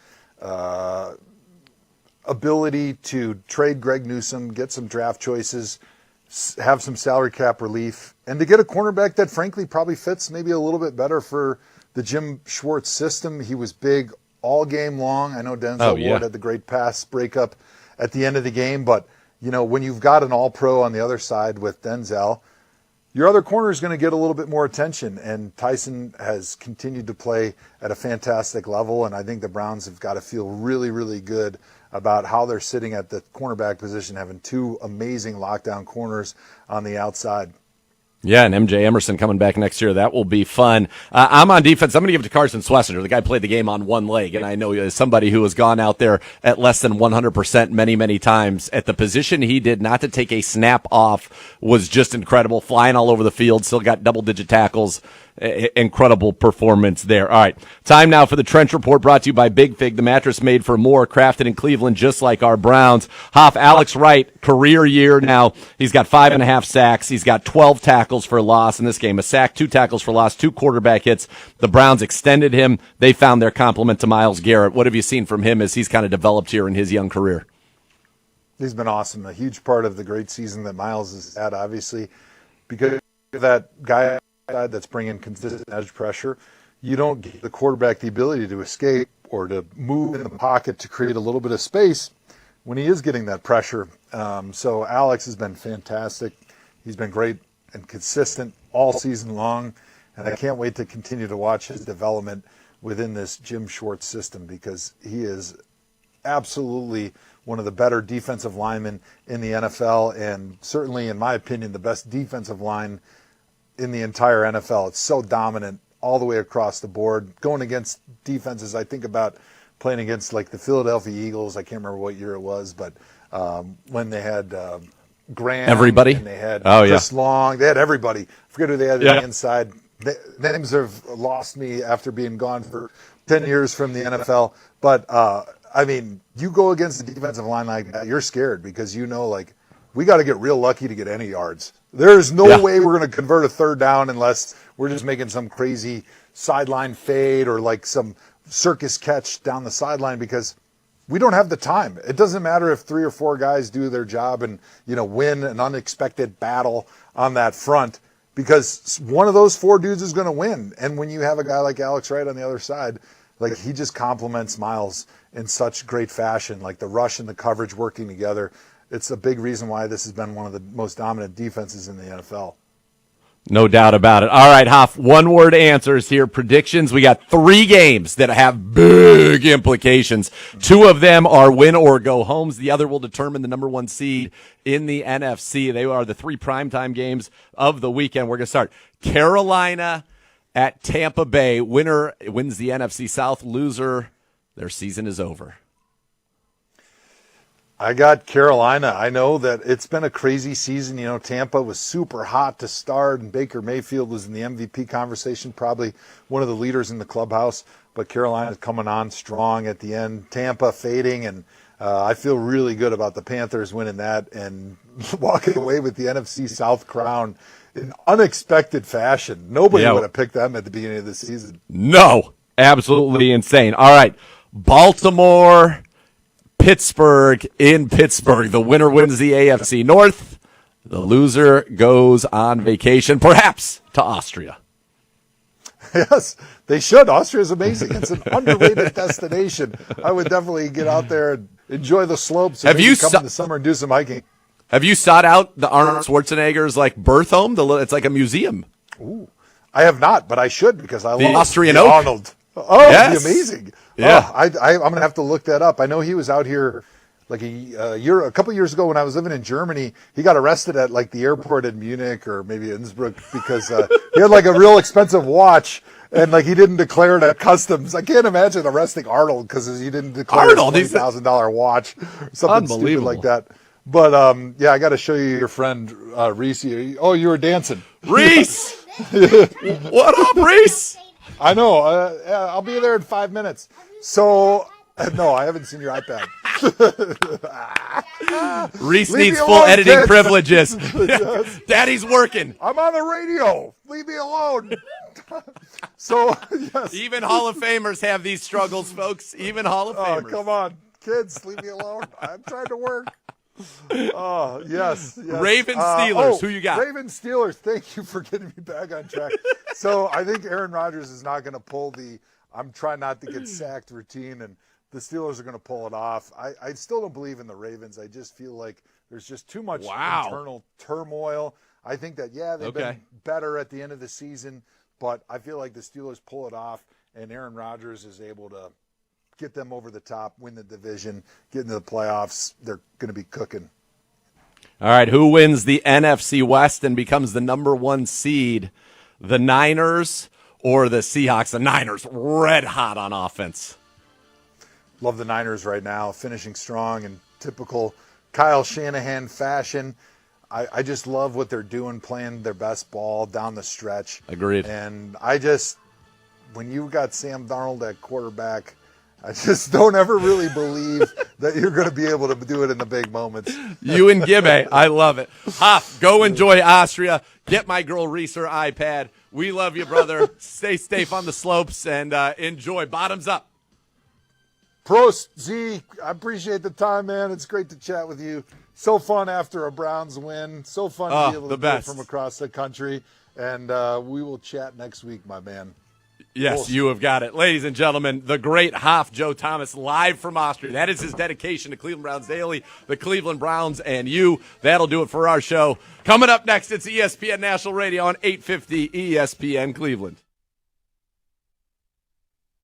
ability to trade Greg Newsome, get some draft choices, have some salary cap relief, and to get a cornerback that frankly probably fits maybe a little bit better for the Jim Schwartz system. He was big all game long. I know Denzel Ward had the great pass breakup at the end of the game, but you know, when you've got an all-pro on the other side with Denzel, your other corner is going to get a little bit more attention, and Tyson has continued to play at a fantastic level, and I think the Browns have got to feel really, really good about how they're sitting at the cornerback position, having 2 amazing lockdown corners on the outside. Yeah, and MJ Emerson coming back next year. That will be fun. I'm on defense. I'm going to give it to Carson Schlesinger. The guy played the game on one leg, and I know as somebody who has gone out there at less than 100% many, many times at the position he did, not to take a snap off, was just incredible. Flying all over the field, still got double-digit tackles. Incredible performance there. All right, time now for the Trench Report, brought to you by Big Fig, the mattress made for more, crafted in Cleveland just like our Browns. Hoff, Alex Wright, career year now. He's got 5.5 sacks. He's got 12 tackles for loss in this game. A sack, 2 tackles for loss, 2 quarterback hits. The Browns extended him. They found their complement to Myles Garrett. What have you seen from him as he's kind of developed here in his young career? He's been awesome. A huge part of the great season that Myles has had, obviously, because of that guy that's bringing consistent edge pressure. You don't give the quarterback the ability to escape or to move in the pocket to create a little bit of space when he is getting that pressure. So Alex has been fantastic. He's been great and consistent all season long, and I can't wait to continue to watch his development within this Jim Schwartz system, because he is absolutely one of the better defensive linemen in the NFL, and certainly, in my opinion, the best defensive line in the entire NFL. It's so dominant all the way across the board. Going against defenses, I think about playing against like the Philadelphia Eagles. I can't remember what year it was, but when they had Graham, everybody, and they had Chris Long, they had everybody. I forget who they had on the inside. Names have lost me after being gone for 10 years from the NFL. But I mean, you go against a defensive line like that, you're scared, because you know, like, we got to get real lucky to get any yards. There's no way we're going to convert a third down unless we're just making some crazy sideline fade or like some circus catch down the sideline, because we don't have the time. It doesn't matter if 3 or 4 guys do their job and, you know, win an unexpected battle on that front, because one of those 4 dudes is going to win. And when you have a guy like Alex Wright on the other side, like, he just complements Myles in such great fashion, like the rush and the coverage working together. It's a big reason why this has been one of the most dominant defenses in the NFL. No doubt about it. All right, Hoff, one-word answers here. Predictions. We got 3 games that have big implications. 2 of them are win or go homes. The other will determine the number 1 seed in the NFC. They are the 3 primetime games of the weekend. We're going to start Carolina at Tampa Bay. Winner wins the NFC South. Loser, their season is over. I got Carolina. I know that it's been a crazy season. You know, Tampa was super hot to start, and Baker Mayfield was in the MVP conversation, probably one of the leaders in the clubhouse. But Carolina's coming on strong at the end. Tampa fading, and I feel really good about the Panthers winning that and walking away with the NFC South crown in unexpected fashion. Nobody would have picked them at the beginning of the season. No, absolutely insane. All right, Baltimore, Pittsburgh in Pittsburgh. The winner wins the AFC North. The loser goes on vacation, perhaps to Austria. Yes, they should. Austria is amazing. It's an underrated destination. I would definitely get out there and enjoy the slopes. Have you come in the summer and do some hiking? Have you sought out the Arnold Schwarzenegger's birth home? It's like a museum. Ooh, I have not, but I should because I love Austrian the Oak. Arnold. Oh, yes. It'd be amazing. Yeah, I'm gonna have to look that up. I know he was out here like a couple years ago when I was living in Germany. He got arrested at the airport in Munich or maybe Innsbruck because he had a real expensive watch and he didn't declare it at customs. I can't imagine arresting Arnold because he didn't declare a $20,000 watch or something stupid like that. But I got to show you your friend Reese. Oh, you were dancing, Reese. What up, Reese? I know. I'll be there in 5 minutes. So, no, I haven't seen your iPad. Reese needs full editing privileges. Yes. Daddy's working. I'm on the radio. Leave me alone. So, yes. Even Hall of Famers have these struggles, folks. Even Hall of Famers. Oh, come on. Kids, leave me alone. I'm trying to work. Oh, yes. Ravens Steelers. Who you got? Ravens Steelers. Thank you for getting me back on track. So I think Aaron Rodgers is not going to pull the I'm trying not to get sacked routine, and the Steelers are going to pull it off. I still don't believe in the Ravens. I just feel like there's just too much internal turmoil. I think that, they've been better at the end of the season, but I feel like the Steelers pull it off, and Aaron Rodgers is able to get them over the top, win the division, get into the playoffs. They're going to be cooking. All right, who wins the NFC West and becomes the number 1 seed? The Niners or the Seahawks? The Niners, red hot on offense. Love the Niners right now, finishing strong in typical Kyle Shanahan fashion. I just love what they're doing, playing their best ball down the stretch. Agreed. And when you got Sam Darnold at quarterback, I just don't ever really believe that you're going to be able to do it in the big moments. You and Gibbe, I love it. Hoff, go enjoy Austria. Get my girl Reese her iPad. We love you, brother. Stay safe on the slopes and enjoy. Bottoms up. Prost, Z. I appreciate the time, man. It's great to chat with you. So fun after a Browns win. So fun to be able to do it from across the country. And we will chat next week, my man. Yes, you have got it. Ladies and gentlemen, the great Hoff Joe Thomas live from Austria. That is his dedication to Cleveland Browns Daily, the Cleveland Browns, and you. That'll do it for our show. Coming up next, it's ESPN National Radio on 850 ESPN Cleveland.